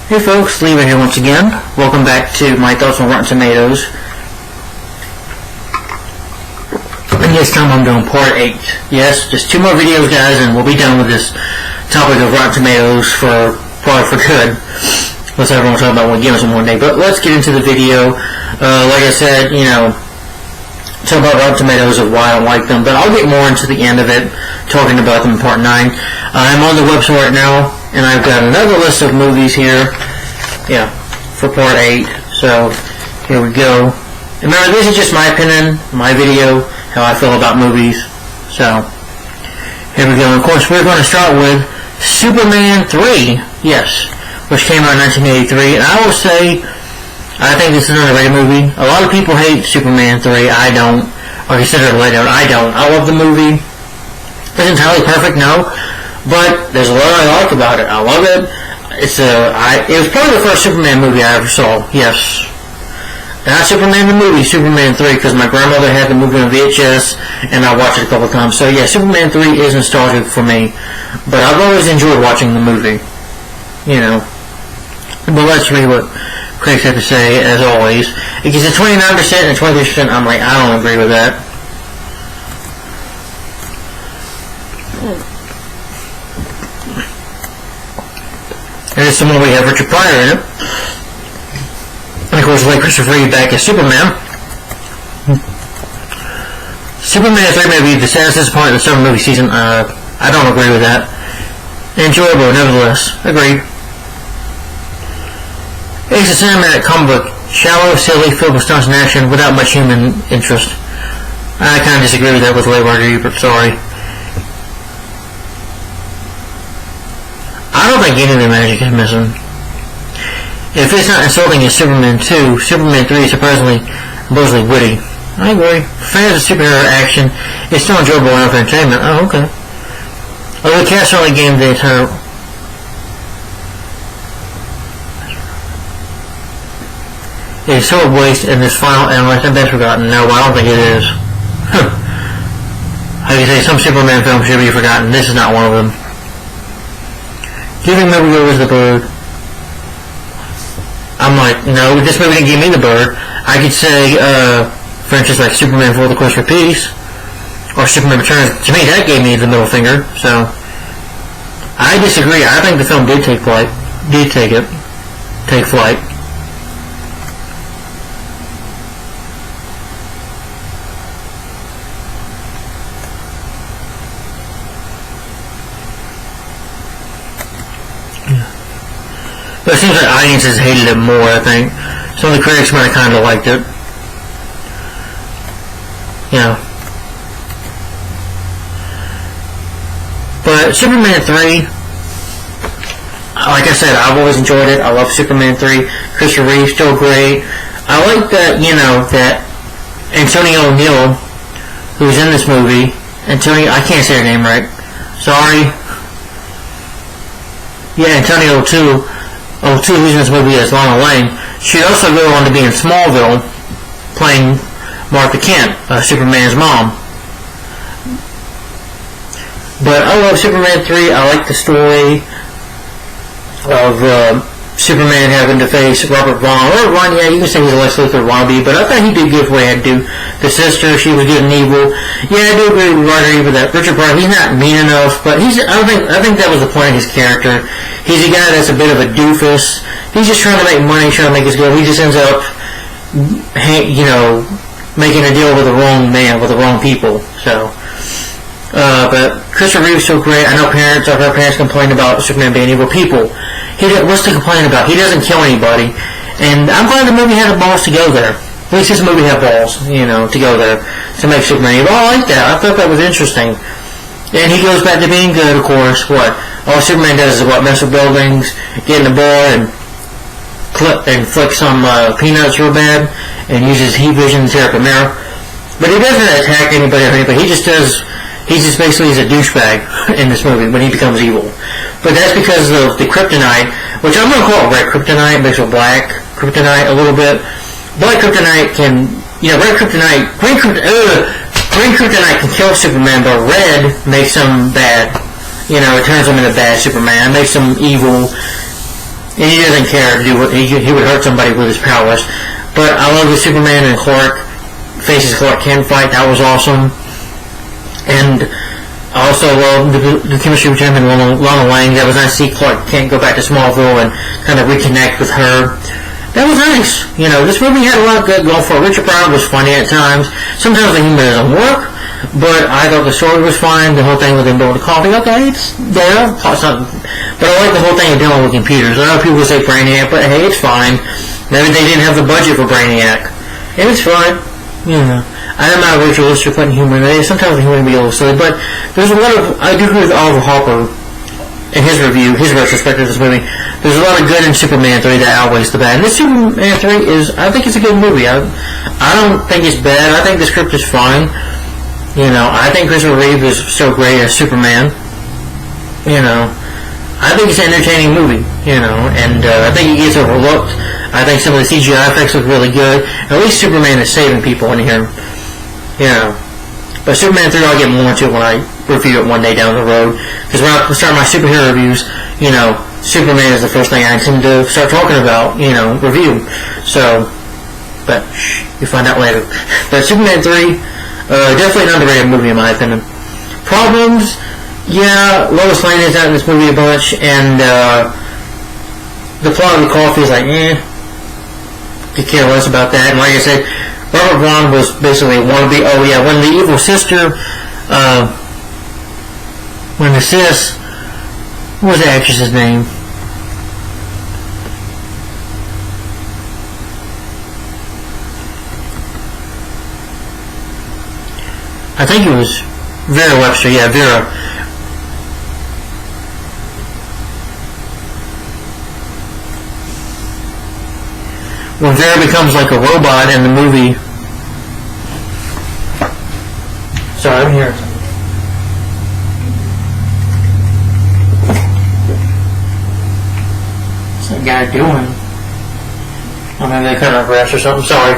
Hey folks, Lever here once again. Welcome back to my thoughts on Rotten Tomatoes. And this time I'm doing part 8. Yes, just 2 more videos guys and we'll be done with this topic of Rotten Tomatoes probably for good. Unless everyone will talk about what games on one day. But let's get into the video. Like I said, talk about Rotten Tomatoes of why I don't like them. But I'll get more into the end of it, talking about them in part 9. I'm on the website right now. And I've got another list of movies here, for part 8, so here we go. And remember, this is just my opinion, my video, how I feel about movies, so here we go. And of course, we're going to start with Superman 3, yes, which came out in 1983, and I will say, I think this is an underrated movie. A lot of people hate Superman 3, I don't, or consider it later, I don't. I love the movie. It's entirely perfect, no. But there's a lot I like about it. I love it. It was probably the first Superman movie I ever saw. Yes, not Superman the movie, Superman 3, because my grandmother had the movie on VHS, and I watched it a couple of times. So yeah, Superman 3 is nostalgic for me. But I've always enjoyed watching the movie. But let's read what critics have to say. As always, it gets a 29% and 23%. I'm like, I don't agree with that. Here's some more. We have Richard Pryor in it. And of course, like Christopher Reeve back as Superman. Superman 3 may be the saddest disappointment of the summer movie season. I don't agree with that. Enjoyable, nevertheless. Agreed. It's a cinematic comic book. Shallow, silly, filled with stunts and action, without much human interest. I kind of disagree with that with Lever, but sorry. I don't think any of the magic is missing. If it's not insulting as Superman 2, Superman 3 is supposedly witty. I agree. Fans of superhero action, it's still enjoyable enough for entertainment. Oh, okay. Although the cast only gave the entire... It is so a waste in this final analysis and best forgotten. No, I don't think it is. How do you say, some Superman films should be forgotten. This is not one of them. Giving movie was the bird. I'm like, no, this movie didn't give me the bird. I could say, for instance, like Superman for the Quest for Peace, or Superman Returns. To me, that gave me the middle finger. So, I disagree. I think the film did take flight. But it seems like audiences hated it more, I think. Some of the critics might have kind of liked it. But Superman 3, like I said, I've always enjoyed it. I love Superman 3. Christopher Reeve, still great. I like that, that Antonio O'Neill, who's in this movie, I can't say her name right. Sorry. Yeah, Antonio O'Toole, who's in this movie as Lana Lang, she'd also go on to be in Smallville, playing Martha Kent, Superman's mom. But I love Superman 3. I like the story of Superman having to face Robert Vaughn. Or Ron, yeah, you can say he's a Lex Luthor wannabe, but I thought he did give what he had to do. The sister, she was good and evil. Yeah, I do agree with Roger that Richard Pryor, he's not mean enough, but I think that was the point of his character. He's a guy that's a bit of a doofus. He's just trying to make money, trying to make his go. He just ends up, making a deal with the wrong man, with the wrong people. So, but Christopher Reeve's so great. I know I've heard parents complain about Superman being evil people. What's to complain about? He doesn't kill anybody. And I'm glad the movie had the balls to go there. At least this movie had balls, to go there, to make Superman evil. Oh, I like that. I thought that was interesting. And he goes back to being good, of course. All Superman does is mess with buildings, get in the bar, and flick some peanuts real bad, and uses heat vision to tear up a mirror. But he doesn't attack anybody or anything. He just basically is a douchebag in this movie when he becomes evil. But that's because of the kryptonite, which I'm going to call it red kryptonite, mixed with black kryptonite a little bit. Black kryptonite can, green kryptonite can kill Superman, but red makes him bad. It turns him into bad Superman. It makes him evil. And he doesn't care to do what he would hurt somebody with his powers. But I love the Superman and Clark faces Clark Kent fight. That was awesome. And I also love the chemistry between him and Lana Lang. That was nice to see Clark Kent go back to Smallville and kind of reconnect with her. That was nice. You know, this movie had a lot of good going for it. Richard Pryor was funny at times. Sometimes the humor doesn't work, but I thought the story was fine. The whole thing with him building the coffee, okay, it's there. But I like the whole thing of dealing with computers. A lot of people say Brainiac, but hey, it's fine. Maybe they didn't have the budget for Brainiac. It was fine. You know, I'm not ritualist for putting humor in it. Sometimes the humor can be a little silly, but there's a lot of, I do agree with Oliver Harper in his review, his retrospective of this movie. There's a lot of good in Superman 3 that outweighs the bad. And this Superman 3 is, I think it's a good movie. I don't think it's bad. I think the script is fine. You know, I think Christopher Reeve is so great as Superman. You know, I think it's an entertaining movie, you know, and I think it gets overlooked. I think some of the CGI effects look really good. At least Superman is saving people in here, you know. But Superman 3, I'll get more into it when I review it one day down the road. Because when I start my superhero reviews, you know, Superman is the first thing I intend to start talking about, you know, review. So, but you'll find out later. But Superman 3, definitely an underrated movie in my opinion. Problems, yeah, Lois Lane is out in this movie a bunch, and the plot of the coffee is like, could care less about that. And like I said, Robert Vaughn was basically a wannabe. Oh yeah, when the evil sister, when the sis, what was the actress's name? I think it was Vera Webster. Yeah, Vera. When Vera becomes like a robot in the movie. Sorry, I'm here. What's that guy doing? Oh, maybe they cut off grass or something. Sorry.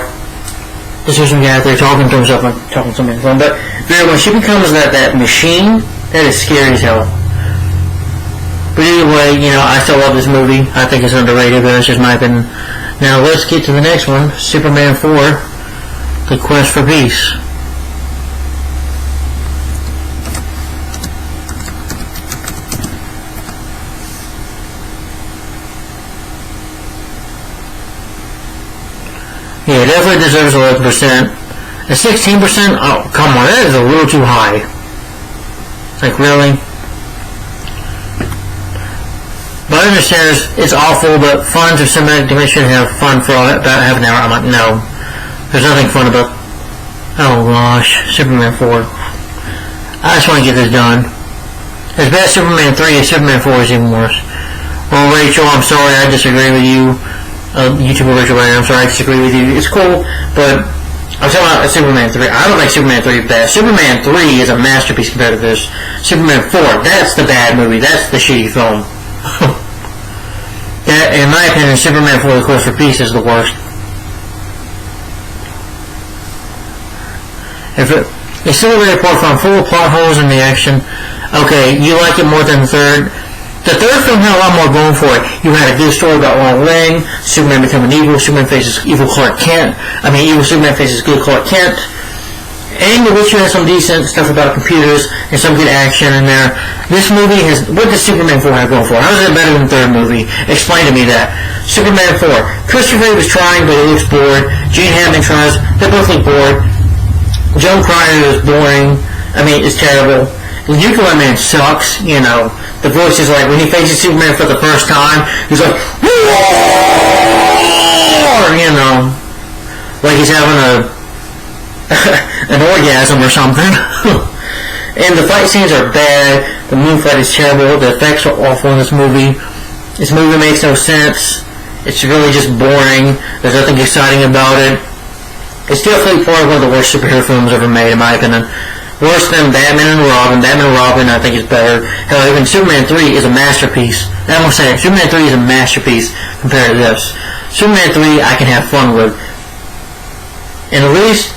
Just here's some guy out there talking to himself, like talking to somebody on the phone. But Vera, when she becomes that machine, that is scary as hell. But either way, you know, I still love this movie. I think it's underrated, but that's just my opinion. Now let's get to the next one, Superman 4, The Quest for Peace. Yeah, it definitely deserves 11%. At 16%, oh, come on, that is a little too high. Like, really? But I understand it's awful, but fans of cinematic dimension have fun for about half an hour. I'm like, no. There's nothing fun about... Oh, gosh. Superman 4. I just want to get this done. As bad as Superman 3 is, Superman 4 is even worse. Well, Rachel, I'm sorry, I disagree with you. YouTuber Rachel Ryan, I'm sorry, I disagree with you. It's cool, but I'm talking about Superman 3. I don't think Superman 3 is bad. Superman 3 is a masterpiece compared to this. Superman 4, that's the bad movie. That's the shitty film. That, in my opinion, Superman 4 The Quest for Peace is the worst. It's still a very poor film, full of plot holes in the action. Okay, you like it more than the third. The third film had a lot more going for it. You had a good story about Lana Lang, Superman becoming evil, Superman faces evil Clark Kent. Evil Superman faces good Clark Kent. And The Witcher has some decent stuff about computers and some good action in there. This movie has... What does Superman 4 have going for? How is it better than the third movie? Explain to me that. Superman 4. Christopher Reeve is trying, but he looks bored. Gene Hammond tries. They both look bored. Joan Cryer is boring. It's terrible. The Nuclear Man sucks, you know. The voice is like, when he faces Superman for the first time, he's like, Roar! You know. Like he's having an orgasm or something. And the fight scenes are bad. The moon fight is terrible. The effects are awful in this movie. This movie makes no sense. It's really just boring. There's nothing exciting about it. It's definitely probably one of the worst superhero films ever made, in my opinion. Worse than Batman and Robin. Batman and Robin, I think, is better. Hell, even Superman 3 is a masterpiece. I'm going to say it. Superman 3 is a masterpiece compared to this. Superman 3, I can have fun with. And at least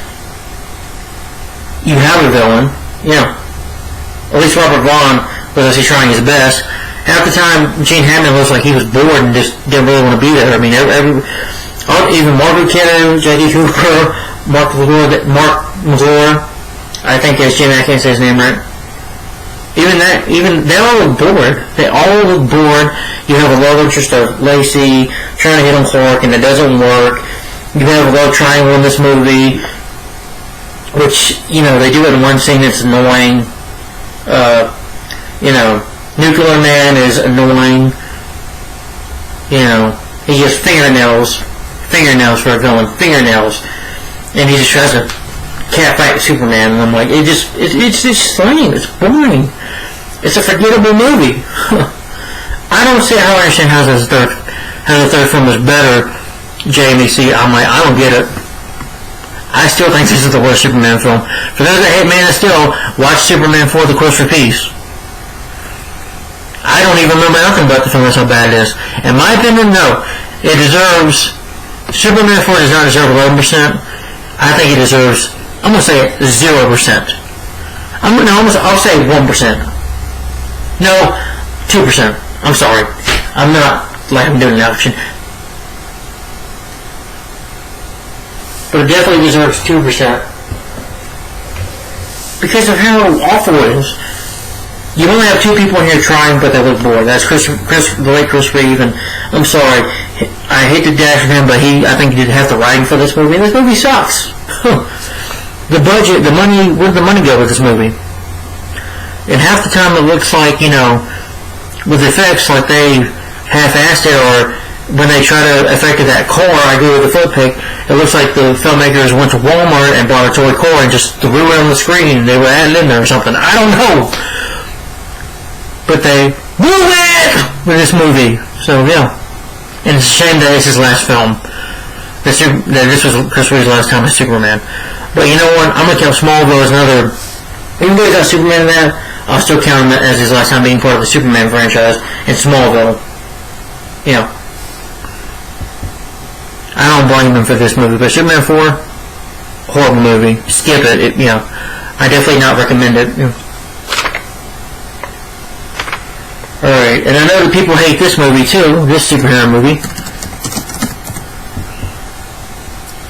you have a villain. At least Robert Vaughn was actually trying his best. half the time, Gene Hammond looks like he was bored and just didn't really want to be there. I mean, even Margaret Kidder, Jackie Cooper, Mark Mazur, I think it's Jim, I can't say his name right. Even they all look bored. They all look bored. You have a love interest of Lacey trying to hit on Clark, and it doesn't work. You have a love triangle in this movie, which, you know, they do it in one scene that's annoying. You know, Nuclear Man is annoying. You know, he gets fingernails for a villain, and he just tries to catfight Superman, and I'm like, it's just lame, it's boring, it's a forgettable movie. I don't see how I understand how the third film is better, JMC. I'm like, I don't get it. I still think this is the worst Superman film. For those that hate Man of Steel, watch Superman 4: The Quest for Peace. I don't even remember nothing about the film. That's how bad it is. In my opinion, no. It deserves... Superman 4 does not deserve 11%. I think it deserves... I'm going to say 0%. I'll say 1%. No, 2%. I'm sorry. I'm not like I'm doing an option. But it definitely deserves 2%. Because of how awful it is. You only have two people in here trying, but they look bored. That's the late Chris Reeve, and I'm sorry. I hate to dash him, but I think he did have the writing for this movie, and this movie sucks. The budget, the money, where did the money go with this movie? And half the time it looks like, you know, with effects, like they half-assed it, or when they try to effect that car, I agree with the foot pick, it looks like the filmmakers went to Walmart and bought a toy car and just threw it on the screen. They were adding in there or something. I don't know. But they blew it with this movie. So, yeah. And it's a shame that it's his last film. That this was Chris Reeve's last time as Superman. But you know what? I'm going to count Smallville as another... Even though he's not Superman in that, I'll still count him as his last time being part of the Superman franchise in Smallville. You know. I don't blame him for this movie, but Superman 4, horrible movie. Skip it. You know, I definitely not recommend it. You know. Alright, and I know that people hate this movie too, this superhero movie.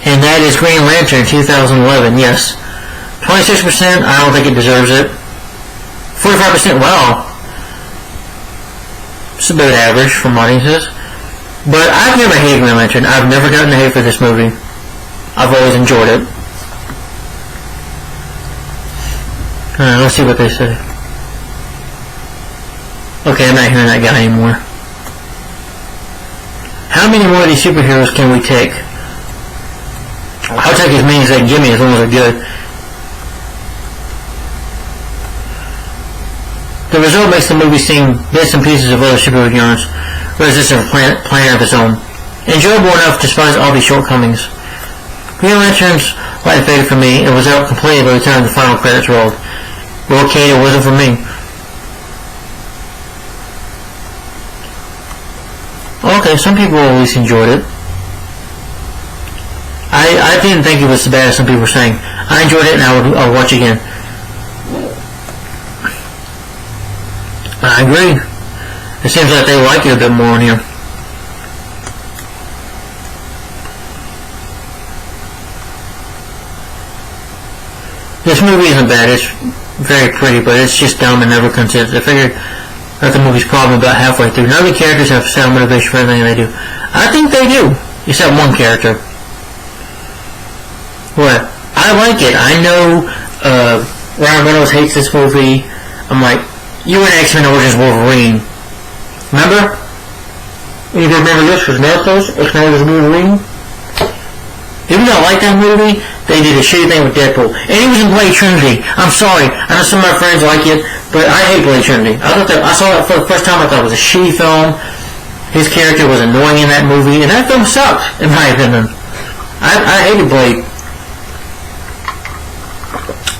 And that is Green Lantern 2011, yes. 26%, I don't think it deserves it. 45%, well, it's about average from audiences. But I've never hated Green Lantern. I've never gotten hate for this movie. I've always enjoyed it. Let's see what they say. Okay, I'm not hearing that guy anymore. How many more of these superheroes can we take? I'll take as many as they can give me as long as they're good. The result makes the movie seem bits and pieces of other superhero yarns, whereas this is a plan of its own. Enjoyable enough despite all these shortcomings. Green Lantern's light faded for me and was out completely by the time the final credits rolled. Well, okay, it wasn't for me. Okay, some people at least enjoyed it. I didn't think it was as bad as some people were saying. I enjoyed it and I'll watch again. I agree. It seems like they like it a bit more in here. This movie isn't bad. It's very pretty, but it's just dumb and never consistent. I figured that the movie's probably about halfway through. None of the characters have sound motivation for everything they do. I think they do, except one character. What? I like it. I know Ryan Reynolds hates this movie. I'm like, you were in X-Men Origins Wolverine. Remember? You remember this was Narcos? X-Men Origins Wolverine? If you don't like that movie, they did a shitty thing with Deadpool. And he was in Blade Trinity. I'm sorry. I know some of my friends like it, but I hate Blade Trinity. I saw that for the first time. I thought it was a shitty film. His character was annoying in that movie, and that film sucked, in my opinion. I hated Blade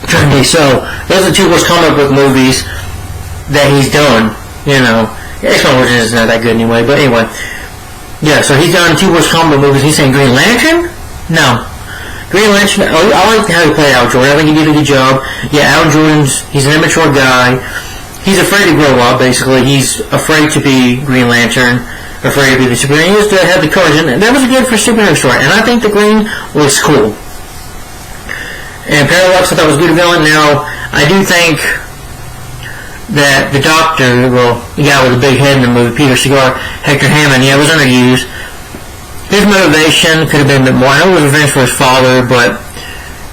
Trinity. So those are two worst comic book movies that he's done. You know, X-Men Origins is not that good anyway. But anyway, yeah. So he's done two worst comic book movies. He's saying Green Lantern? No. Green Lantern, I like how he played Al Jordan. I think he did a good job. Yeah, Al Jordan's, he's an immature guy. he's afraid to grow up, basically. He's afraid to be Green Lantern, afraid to be the superhero. He used to have the courage, and that was good for a superhero story. And I think the Green looks cool. And Parallax I thought was a good villain. Now, I do think that the Doctor, well, the guy with the big head in the movie, Peter Segar, Hector Hammond, yeah, was underused. His motivation could have been a bit more. I know it was revenge for his father, but,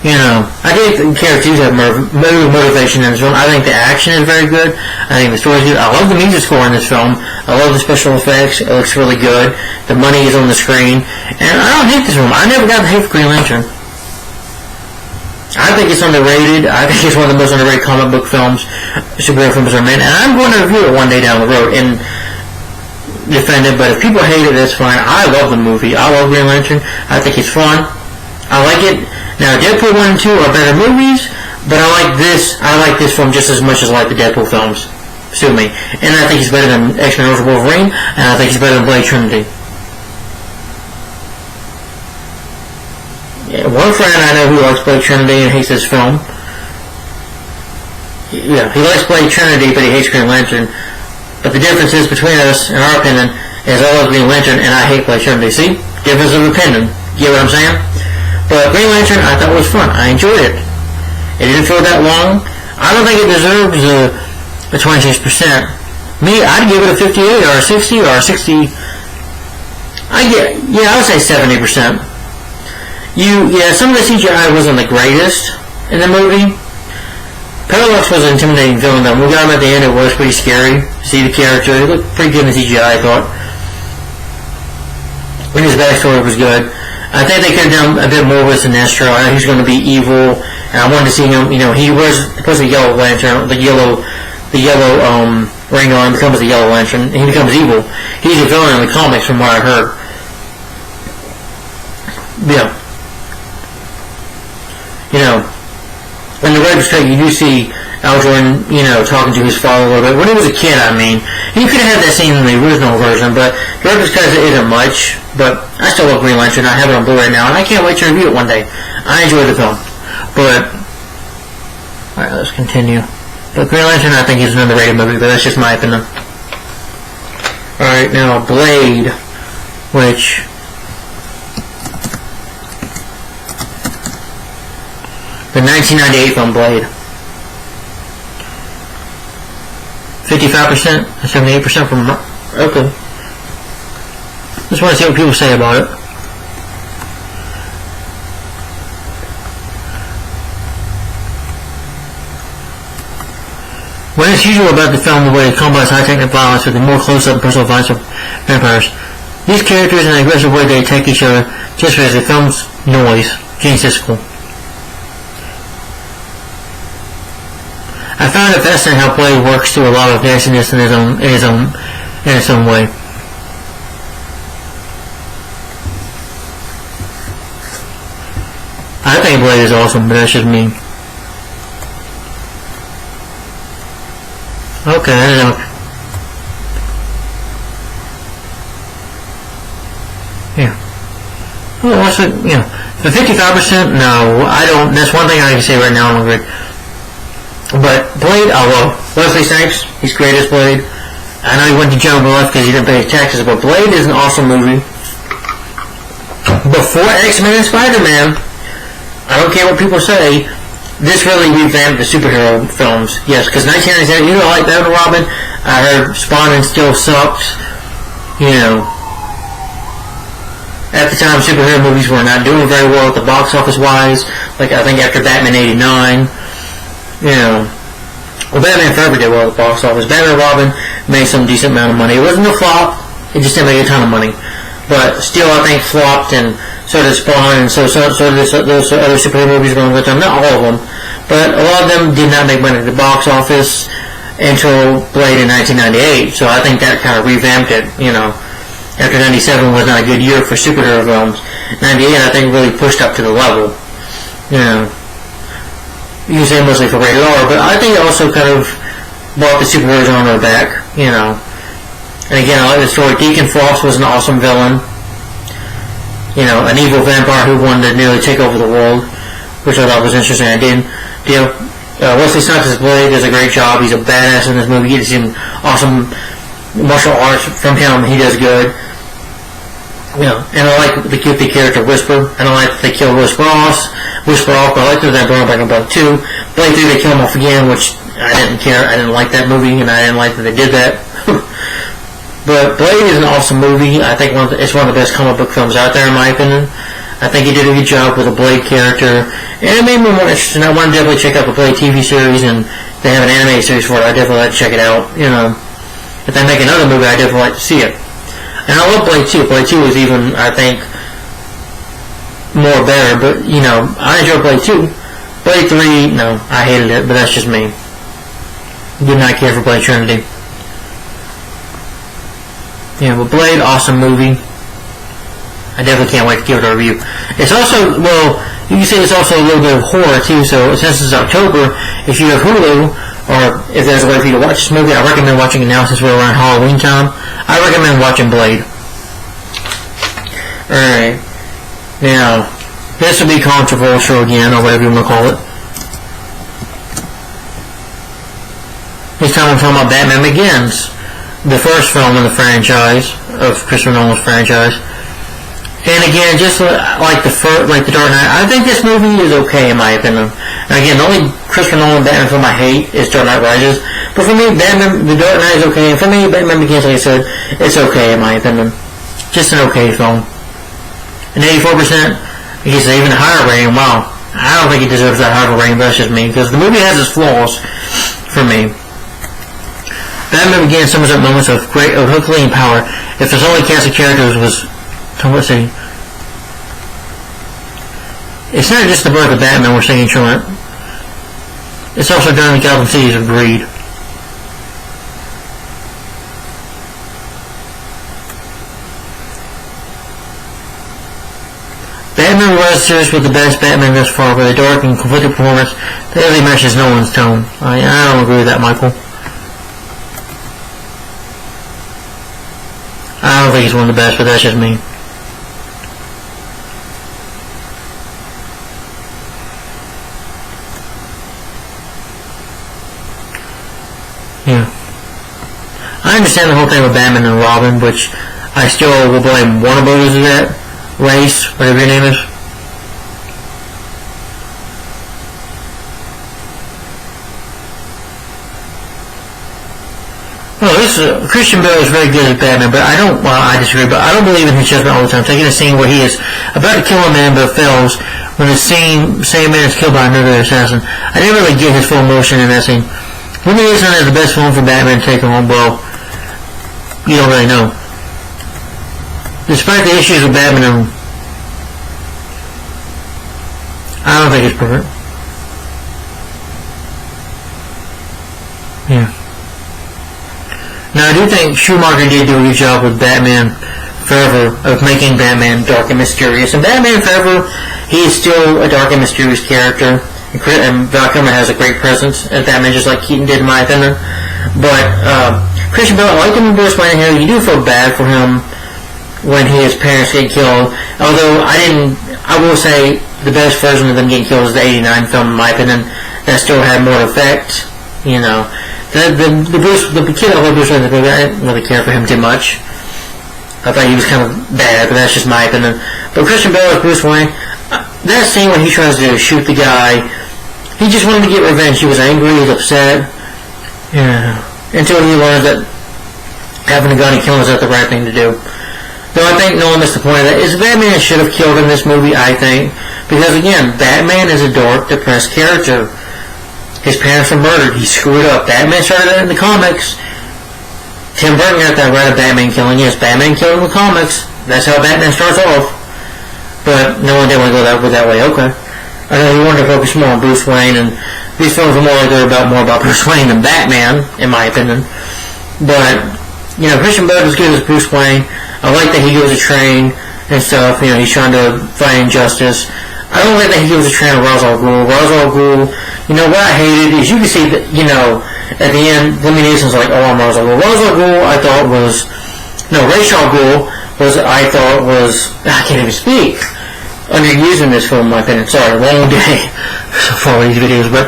you know, I think the characters have motivation in this film. I think the action is very good. I think the story is good. I love the music score in this film. I love the special effects. It looks really good. The money is on the screen. And I don't hate this film. I never got the hate for Green Lantern. I think it's underrated. I think it's one of the most underrated comic book films, superhero films are made. And I'm going to review it one day down the road and defend it. But if people hate it, that's fine. I love the movie. I love Green Lantern. I think it's fun. I like it. Now, Deadpool 1 and 2 are better movies, but I like this film just as much as I like the Deadpool films. Sue me. And I think it's better than X-Men vs. Wolverine, and I think it's better than Blade Trinity. Yeah, one friend I know who likes Blade Trinity and hates this film. Yeah, he likes Blade Trinity, but he hates Green Lantern. But the difference is between us, in our opinion, is I love Green Lantern and I hate Blade Trinity. See? Difference of opinion. Get what I'm saying? But Green Lantern, I thought was fun. I enjoyed it. It didn't feel that long. I don't think it deserves a 26%. Me, I'd give it a 58 or a 60 or a 60. I would say 70%. Some of the CGI wasn't the greatest in the movie. Parallax was an intimidating villain, though. When we got him at the end, it was pretty scary to see the character. He looked pretty good in the CGI, I thought. And his backstory was good. I think they could have done a bit more with Sinestro. I know he's going to be evil, and I wanted to see him. You know, he was supposed to be Yellow Lantern, the yellow ring on becomes the Yellow Lantern, and he becomes evil. He's a villain in the comics, from what I heard. Yeah. You know, in the Red Strike, you do see Al Jordan, you know, talking to his father a little bit. When he was a kid, I mean, he could have had that scene in the original version, but the Red Strike isn't much. But I still love Green Lantern. I have it on Blu-ray now, and I can't wait to review it one day. I enjoy the film. But, alright, let's continue. But Green Lantern, I think, is an underrated movie, but that's just my opinion. Alright, now Blade, which... the 1998 film Blade. 55%? 78% from... okay. Just want to see what people say about it. When it's usual about the film, the way it combines high-technical violence with the more close-up and personal violence of vampires, these characters in an aggressive way they attack each other just as the film's noise. Gene Siskel. I found it fascinating how Blade works through a lot of nastiness in its own way. I think Blade is awesome, but that's just me. Okay, I don't know. Yeah. Well, what's it, you know, for 55%, no, I don't, that's one thing I can say right now, I'm agree. But Blade, I love. Wesley Snipes, he's great as Blade. I know he went to jail for life because he didn't pay his taxes, but Blade is an awesome movie. Before X-Men and Spider-Man, I don't care what people say, this really revamped the superhero films. Yes, because 1997, you know, like Batman and Robin, I heard Spawn and still sucked. You know, at the time, superhero movies were not doing very well at the box office wise. Like, I think after Batman 89, you know, well, Batman Forever did well at the box office. Batman and Robin made some decent amount of money. It wasn't a flop, it just didn't make a ton of money. But still, I think flopped, and so did Spawn, and so did those other superhero movies going with them. Not all of them, but a lot of them did not make money at the box office until Blade in 1998. So I think that kind of revamped it, you know. After 97 was not a good year for superhero films. 98, I think, really pushed up to the level. You know, you say mostly for rated R, but I think it also kind of brought the superhero genre back, you know. And again, I like the story. Deacon Frost was an awesome villain. You know, an evil vampire who wanted to nearly take over the world, which I thought was interesting. I didn't. Wesley Snipes as Blade does a great job. He's a badass in this movie. You get to see awesome martial arts from him. He does good. And I like the character Whisper. I don't like that they killed Whisper off, but I like that they brought him back in Blade 2. Blade 3 they kill him off again, which I didn't care. I didn't like that movie, and I didn't like that they did that. But Blade is an awesome movie. I think it's one of the best comic book films out there, in my opinion. I think he did a good job with the Blade character, and it made me more interested. I want to definitely check out the Blade TV series, and they have an anime series for it. I definitely like to check it out. If they make another movie, I definitely like to see it. And I love Blade 2. Blade 2 was even, I think, more better, but, I enjoy Blade 2. Blade 3, no, I hated it, but that's just me. Did not care for Blade Trinity. But Blade, awesome movie. I definitely can't wait to give it a review. It's also, you can say it's also a little bit of horror, too, so since it's October, if you have Hulu, or if there's a way for you to watch this movie, I recommend watching it now since we're around Halloween time. I recommend watching Blade. Alright. Now, this will be controversial again, or whatever you want to call it. This time I'm talking about Batman Begins, the first film in the franchise, of Christopher Nolan's franchise. And again, just like the Dark Knight, I think this movie is okay in my opinion. And again, the only Christopher Nolan Batman film I hate is Dark Knight Rises. But for me, The Dark Knight is okay. And for me, Batman Begins, like I said, it's okay in my opinion. Just an okay film. An 84%, he gets an even higher rating. Wow. I don't think he deserves that higher rating, but that's just me. Because the movie has its flaws, for me. Batman Begins sums up moments of Herculean power. If there's only cast of characters was... Let's see. It's not just the birth of Batman we're singing from it. It's also during the Gotham Cities of Greed. Batman was serious with the best Batman thus far, with a dark and conflicted performance that really matches Nolan's tone. I don't agree with that, Michael. I don't think he's one of the best, but that's just me. I understand the whole thing with Batman and Robin, which I still will blame Warner Brothers for that. Race, whatever your name is. Christian Bale is very good at Batman, but I disagree, but I don't believe in his judgment all the time. Taking a scene where he is about to kill a man but fails, when the same man is killed by another assassin. I didn't really get his full emotion in that scene. When he is not the best film for Batman to take home, well, you don't really know. Despite the issues with Batman, I don't think it's perfect. Now, I do think Schumacher did do a good job with Batman Forever, of making Batman dark and mysterious. And Batman Forever, he is still a dark and mysterious character. And Val Kilmer has a great presence as Batman, just like Keaton did, in my opinion. But Christian Bale, I like him in Bruce Wayne here. You do feel bad for him when his parents get killed. Although I will say the best version of them getting killed is the '89 film, in my opinion. That still had more effect, The kid I love Bruce Wayne, I didn't really care for him too much. I thought he was kind of bad, but that's just my opinion. But Christian Bale as Bruce Wayne, that scene when he tries to shoot the guy, he just wanted to get revenge. He was angry, he was upset. Until he learns that having a gun and killing is not the right thing to do. Though I think Nolan missed the point of that. Batman should have killed in this movie, I think. Because again, Batman is a dark, depressed character. His parents were murdered. He screwed up. Batman started that in the comics. Tim Burton got that right of Batman killing. Yes, Batman killed in the comics. That's how Batman starts off. But no one didn't want to go that way. Okay. I know he wanted to focus more on Bruce Wayne, and these films are more about Bruce Wayne than Batman, in my opinion. But, Christian Bale is good as Bruce Wayne. I like that he goes to train and stuff. He's trying to fight injustice. I don't like that he goes to train with Ra's al Ghul. Ra's al Ghul, what I hated is you can see that, at the end, Liam Neeson's like, oh, I'm Ra's al Ghul. Ra's al Ghul, I thought was, Ra's al Ghul I can't even speak. Underused in this film, in my opinion. Sorry, long day so far with these videos, but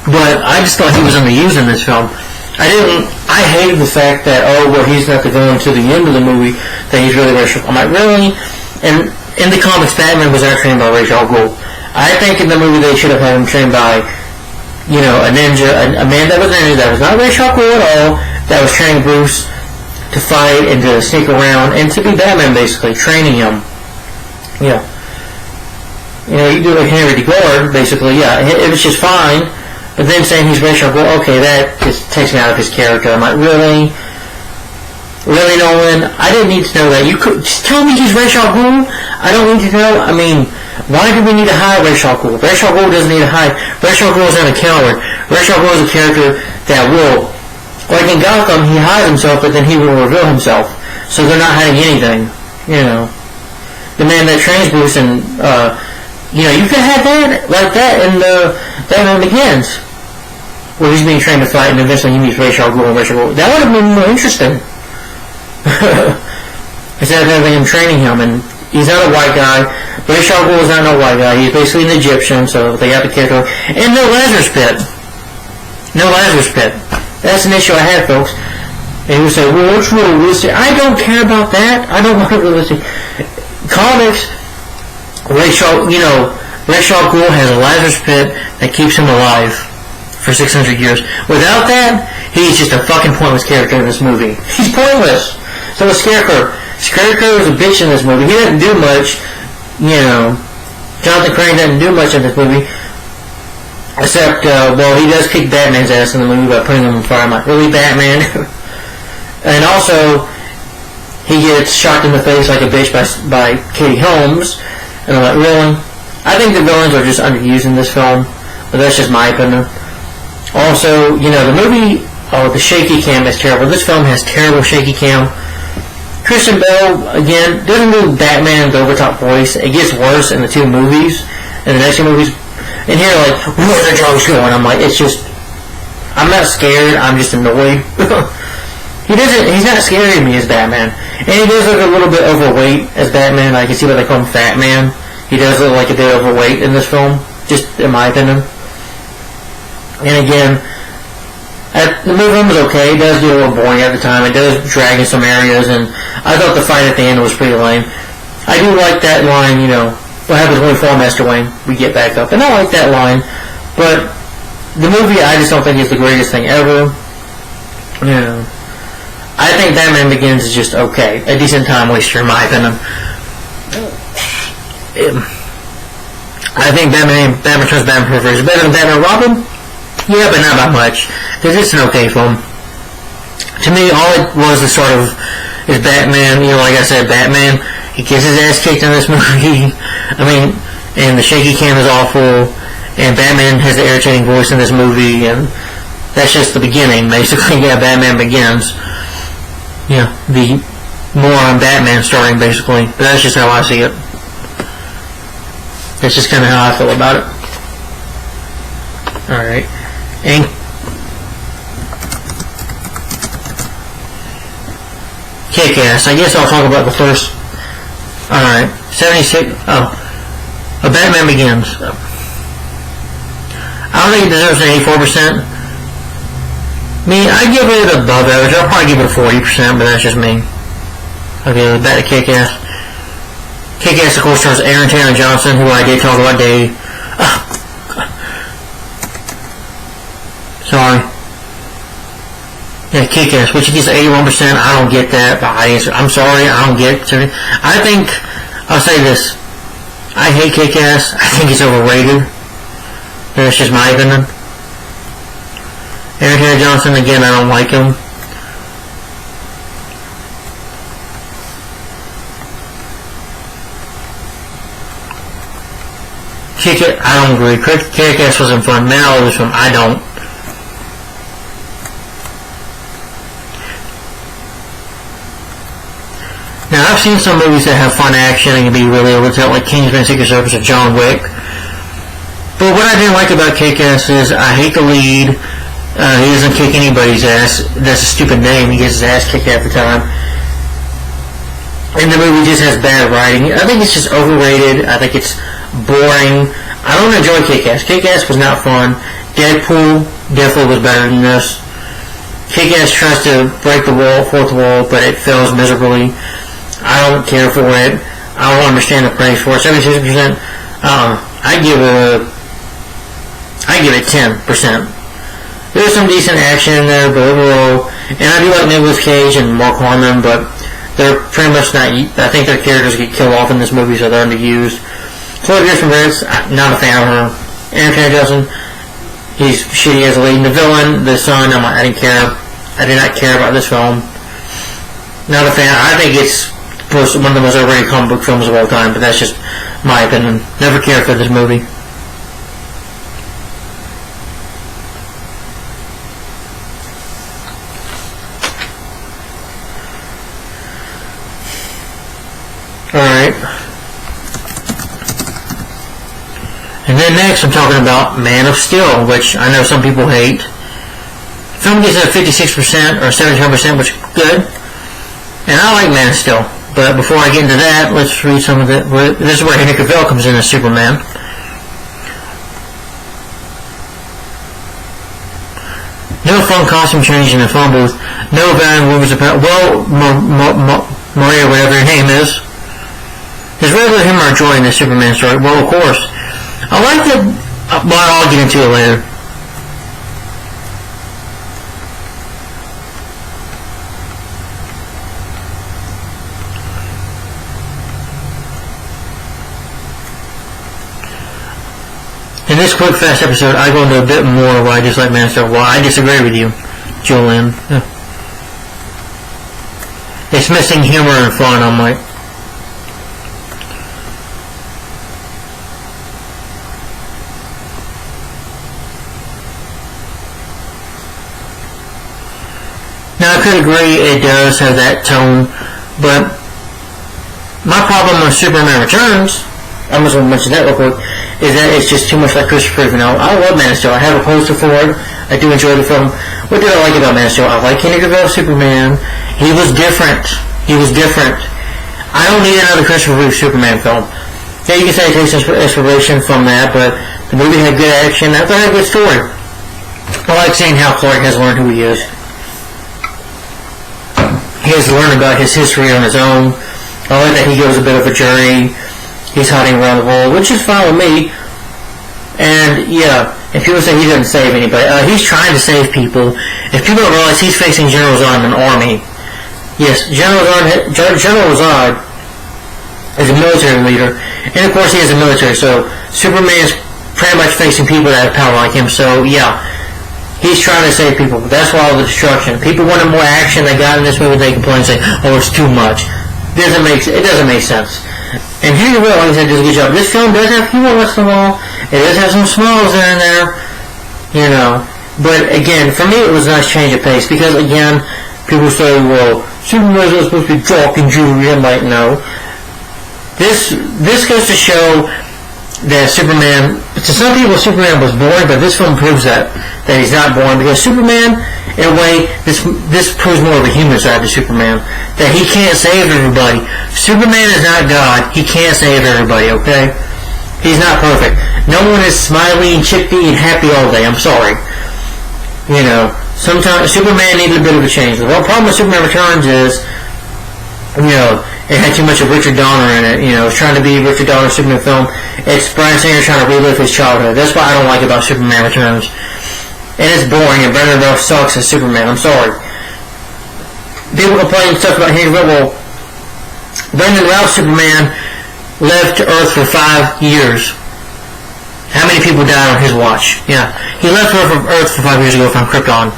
But I just thought he was underused in this film. I hated the fact that, he's not the villain to the end of the movie, that he's really racial. I'm like, really? And in the comics, Batman was not trained by Ra's al Ghul. I think in the movie they should have had him trained by, a ninja, a man that was a ninja, that was not Ra's al Ghul at all, that was training Bruce to fight and to sneak around, and to be Batman, basically, training him. You do like Henry DeGord, basically, it was just fine. But then saying he's Ra's al Ghul, okay, that just takes me out of his character. I'm like, really? Really, Nolan? I didn't need to know that. You could just tell me he's Ra's al Ghul. I don't need to know. I mean, why do we need to hide Ra's al Ghul? Ra's al Ghul doesn't need to hide. Ra's al Ghul is not a coward. Ra's al Ghul is a character that will, like in Gotham, he hides himself, but then he will reveal himself. So they're not hiding anything. The man that trains Bruce and, you could have that like that in Batman Begins, where he's being trained to fight, and eventually he meets Ra's al Ghul and Ra's al Ghul. That would have been more interesting. Instead of having him training him, and he's not a white guy. Ra's al Ghul is not a white guy. He's basically an Egyptian, so they got the character. And no Lazarus Pit. No Lazarus Pit. That's an issue I had, folks. And you say, well, what's realistic? I don't care about that. I don't want it realistic. Comics, Ra's al Ghul has a Lazarus Pit that keeps him alive for 600 years. Without that, he's just a fucking pointless character in this movie. He's pointless. So is Scarecrow. Scarecrow is a bitch in this movie. He doesn't do much, Jonathan Crane doesn't do much in this movie. Except, he does kick Batman's ass in the movie by putting him on fire. I'm like, really, Batman? And also, he gets shocked in the face like a bitch by Katie Holmes. And I'm like, really? I think the villains are just underused in this film, but that's just my opinion. Also, the movie, the shaky cam is terrible. This film has terrible shaky cam. Christian Bale, again, doesn't do Batman's over-top voice. It gets worse in the two movies. In the next two movies, and here, like, where the drugs going? I'm like, I'm not scared, I'm just annoyed. He's not scary to me as Batman. And he does look a little bit overweight as Batman. I can see why they call him Fat Man. He does look like a bit overweight in this film, just in my opinion. And again, the movie was okay. It does get a little boring at the time. It does drag in some areas, and I thought the fight at the end was pretty lame. I do like that line, what happens when we fall, Master Wayne? We get back up. And I like that line. But the movie, I just don't think is the greatest thing ever. I think Batman Begins is just okay. A decent time waster, in my opinion. I think Batman Returns Batman Forever is better than Batman Robin. Yeah, but not by much. Because it's an okay film. To me, all it was is Batman, like I said, Batman. He gets his ass kicked in this movie. And the shaky cam is awful. And Batman has the irritating voice in this movie. And that's just the beginning, basically. Yeah, Batman Begins. The more on Batman starting, basically. But that's just how I see it. That's just kind of how I feel about it. Alright. And Kick-Ass. I guess I'll talk about the first. Alright. 76. A Batman Begins. I don't think it deserves an 84%. I give it above average. I'll probably give it a 40%, but that's just me. Okay, back to Kick-Ass. Kick-Ass, of course, stars Aaron Taylor Johnson, who I did talk about today. Sorry. Yeah, Kick-Ass, which gets 81%. I don't get that. I'm sorry, I don't get it. I'll say this. I hate Kick-Ass. I think it's overrated. That's just my opinion. Aaron Taylor Johnson, again, I don't like him. Kick-Ass, I don't agree. Kick-Ass wasn't fun. Now it was fun. I don't. Now, I've seen some movies that have fun action and can be really over the top, like Kingsman, Secret Service, or John Wick. But what I didn't like about Kick-Ass is I hate the lead. He doesn't kick anybody's ass. That's a stupid name. He gets his ass kicked half the time. And the movie just has bad writing. I think it's just overrated. I think it's boring. I don't enjoy Kick-Ass. Kick-Ass was not fun. Deadpool definitely was better than this. Kick-Ass tries to break the fourth wall, but it fails miserably. I don't care for it. I don't understand the praise for it. 76%. I give it 10%. There's some decent action in there, but overall, and I do like Nicolas Cage and Mark Harmon, but they're pretty much not. I think their characters get killed off in this movie, so they're underused. Chloe Grace Moretz, not a fan of her. Aaron Taylor Johnson, he's shitty as a lead. And the villain, the son, I didn't care. I did not care about this film. Not a fan. I think it's one of the most overrated comic book films of all time, but that's just my opinion. Never cared for this movie. Alright. And then next I'm talking about Man of Steel, which I know some people hate. The film gets a 56% or 77%, which is good. And I like Man of Steel. But before I get into that, let's read some of it. This is where Henry Cavill comes in as Superman. No fun costume change in the phone booth. No Van Rumors about. Well, Maria, whatever your name is. There's regular humor or joy in this Superman story. Well, of course. I like that. Well, I'll get into it later. In this quick, fast episode, I go into a bit more why I dislike Man of Steel. Well, I disagree with you, Julian. Yeah. It's missing humor and fun. I'm like. Now, I could agree it does have that tone, but my problem with Superman Returns, I'm just going to mention that real quick, is that it's just too much like Christopher Reeve. Now, I love Man of Steel. I have a poster for it. I do enjoy the film. What did I like about Man of Steel? I like Henry Cavill Superman. He was different. He was different. I don't need another Christopher Reeve Superman film. Yeah, you can say it takes inspiration from that, but the movie had good action. I thought it had a good story. I like seeing how Clark has learned who he is. He has learned about his history on his own. I like that he goes a bit of a journey. He's hiding around the world, which is fine with me. And, yeah, if people say he doesn't save anybody, he's trying to save people. If people don't realize he's facing General Zod in an army. Yes, General Zod is a military leader. And, of course, he is a military, so Superman's pretty much facing people that have power like him. So, yeah, he's trying to save people. That's why all the destruction. People wanted more action. They got in this movie, they complain and say, oh, it's too much. It doesn't make sense. And Henry Cavill, like I said, does a good job. This film does have humor once in a while. It does have some smiles in there, you know. But again, for me, it was a nice change of pace because, again, people say, well, Superman's not supposed to be talking jewelry. I'm like, no. This goes to show that Superman, to some people, Superman was boring, but this film proves that he's not boring because Superman, in a way, this proves more of a human side to Superman, that he can't save everybody. Superman is not God. He can't save everybody, okay? He's not perfect. No one is smiley and chippy and happy all day. I'm sorry. You know, sometimes Superman needed a bit of a change. The problem with Superman Returns is, you know, it had too much of Richard Donner in it. You know, it's trying to be Richard Donner's Superman film. It's Bryan Singer trying to relive his childhood. That's what I don't like about Superman Returns. And it's boring, and Brandon Routh sucks as Superman. I'm sorry. People complain stuff about Henry Cavill. Well, Brandon Routh's Superman lived to Earth for 5 years. How many people died on his watch? Yeah. He left Earth for 5 years ago from Krypton.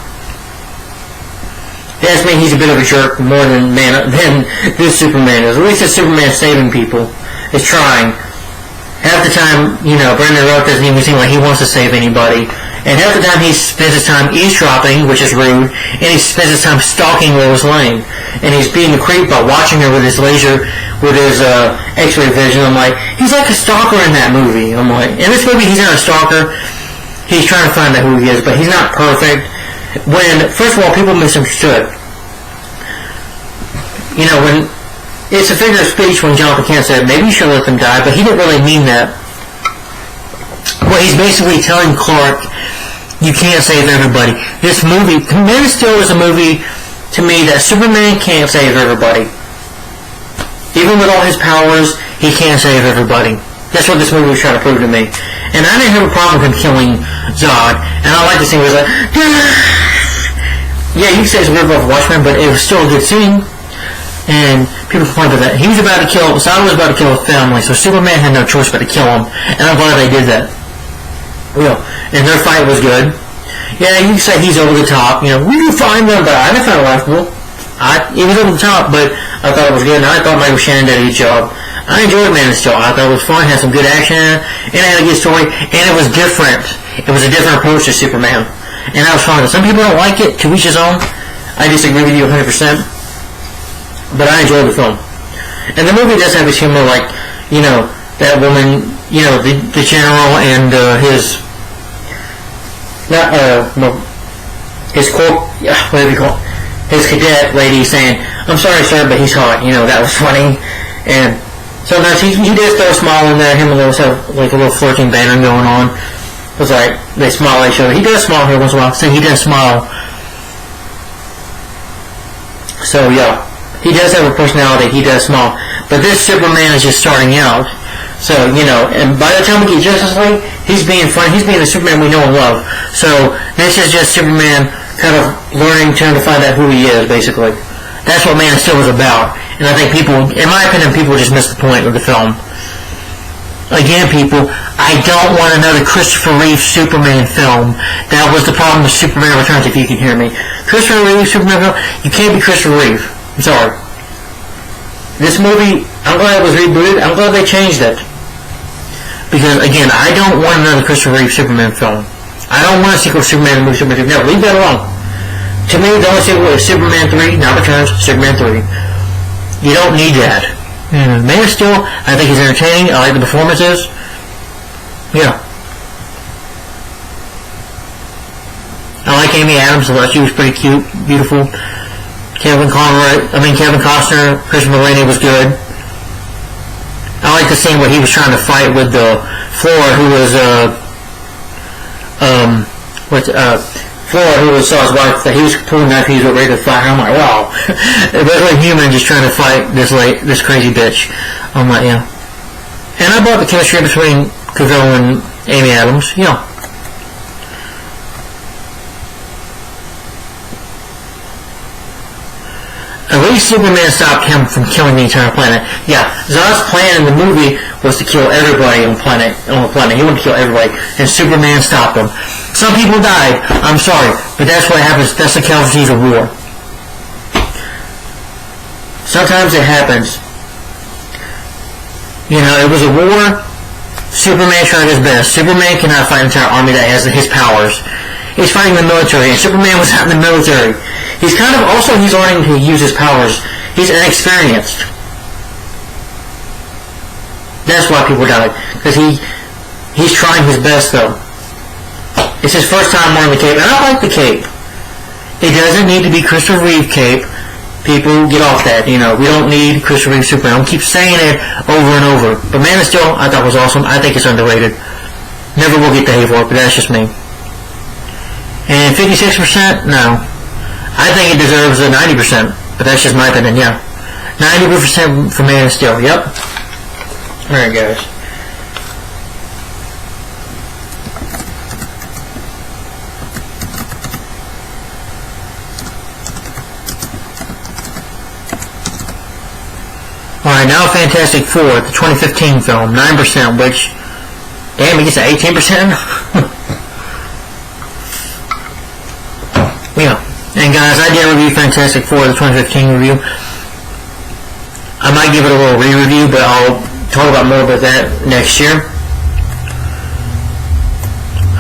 That's me, he's a bit of a jerk more than this Superman is. At least this Superman saving people. Is trying. Half the time, you know, Brandon Routh doesn't even seem like he wants to save anybody. And half the time he spends his time eavesdropping, which is rude, and he spends his time stalking Lois Lane. And he's being a creep by watching her with his laser, with his x-ray vision. I'm like, he's like a stalker in that movie. I'm like, in this movie he's not a stalker. He's trying to find out who he is, but he's not perfect. When, first of all, people misunderstood. You know, when it's a figure of speech when Jonathan Kent said, maybe you should let them die, but he didn't really mean that. Well, he's basically telling Clark You can't save everybody. This movie, Man of Steel is a movie, to me, that Superman can't save everybody. Even with all his powers, he can't save everybody. That's what this movie was trying to prove to me. And I didn't have a problem with him killing Zod. And I like the scene where he was like, yeah, you can say it's a ripoff of Watchmen, but it was still a good scene. And people complained about that. He was about to kill, Zod was about to kill his family, so Superman had no choice but to kill him. And I'm glad they did that. And their fight was good. Yeah, you can say he's over the top. We can find them, but I didn't find it laughable. He was over the top, but I thought it was good, and I thought Michael Shannon did a good job. I enjoyed Man of Steel. I thought it was fun, had some good action, and it had a good story, and it was different. It was a different approach to Superman. And I was fine with it. Some people don't like it, to each his own. I disagree with you 100%. But I enjoyed the film. And the movie does have his humor, like, that woman, the general and his... his whatever you call it, his cadet lady saying, "I'm sorry, sir, but he's hot." That was funny. And sometimes he does throw a smile in there. Him and Lois have like a little flirting banter going on. It's like they smile at each other. He does smile here once in a while. So he does smile. So yeah, he does have a personality. He does smile. But this Superman is just starting out. So, and by the time we get Justice League, he's being fun. He's being the Superman we know and love. So, this is just Superman kind of trying to find out who he is, basically. That's what Man of Steel was about. And I think in my opinion, people just missed the point of the film. Again, people, I don't want another Christopher Reeve Superman film. That was the problem with Superman Returns, if you can hear me. Christopher Reeve Superman film, you can't be Christopher Reeve. I'm sorry. This movie, I'm glad it was rebooted. I'm glad they changed it. Because, again, I don't want another Christopher Reeve Superman film. I don't want a sequel to Superman movie, Superman 3. No, leave that alone. To me, the only sequel is Superman 3, not Returns, Superman 3. You don't need that. Man of Steel, I think he's entertaining. I like the performances. Yeah. I like Amy Adams. I thought she was pretty cute, beautiful. Kevin Costner, Chris Mulaney was good. I like the scene where he was trying to fight with the Flora, who was Flora, who saw his wife, that he was pulling knife, he was ready to fight. I'm like, wow, it was like human just trying to fight this crazy bitch. I'm like, yeah. And I bought the chemistry between Cavill and Amy Adams. At least Superman stopped him from killing the entire planet. Yeah, Zod's plan in the movie was to kill everybody on the planet. He wanted to kill everybody, and Superman stopped him. Some people died. I'm sorry, but that's what happens. That's the casualties of war. Sometimes it happens. It was a war. Superman tried his best. Superman cannot fight an entire army that has his powers. He's fighting the military, and Superman was out in the military. He's learning to use his powers. He's inexperienced. That's why people died. Because he's trying his best, though. It's his first time wearing the cape, and I like the cape. It doesn't need to be Christopher Reeve cape. People, get off that. We don't need Christopher Reeve Superman. I keep saying it over and over. But Man of Steel, I thought was awesome. I think it's underrated. Never will get the hate for it, but that's just me. And 56%? No. I think it deserves a 90%, but that's just my opinion, yeah. 90% for Man of Steel, yep. Alright, guys. Alright, now Fantastic Four, the 2015 film, 9%, which, damn, it gets to 18%? Yeah. And guys, I did review Fantastic Four, the 2015 review. I might give it a little re-review, but I'll talk about more about that next year.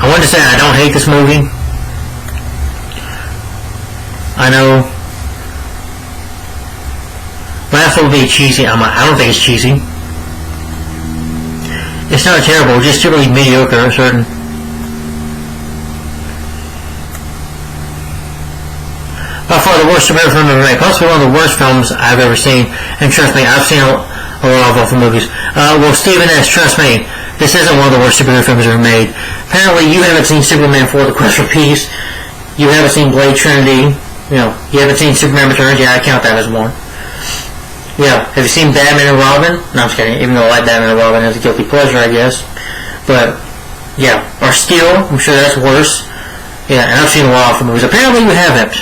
I wanted to say I don't hate this movie. I know last will be cheesy. I don't think it's cheesy. It's not terrible, just really mediocre, certain. By far the worst superhero film ever made. Possibly one of the worst films I've ever seen. And trust me, I've seen a lot of awful movies. Well, Stephen S., trust me, this isn't one of the worst superhero films ever made. Apparently, you haven't seen Superman 4: The Quest for Peace. You haven't seen Blade Trinity. You haven't seen Superman Returns. Yeah, I count that as one. Yeah, have you seen Batman and Robin? No, I'm just kidding. Even though I like Batman and Robin, it's a guilty pleasure, I guess. But, yeah. Or Steel, I'm sure that's worse. Yeah, and I've seen a lot of movies. Apparently you haven't.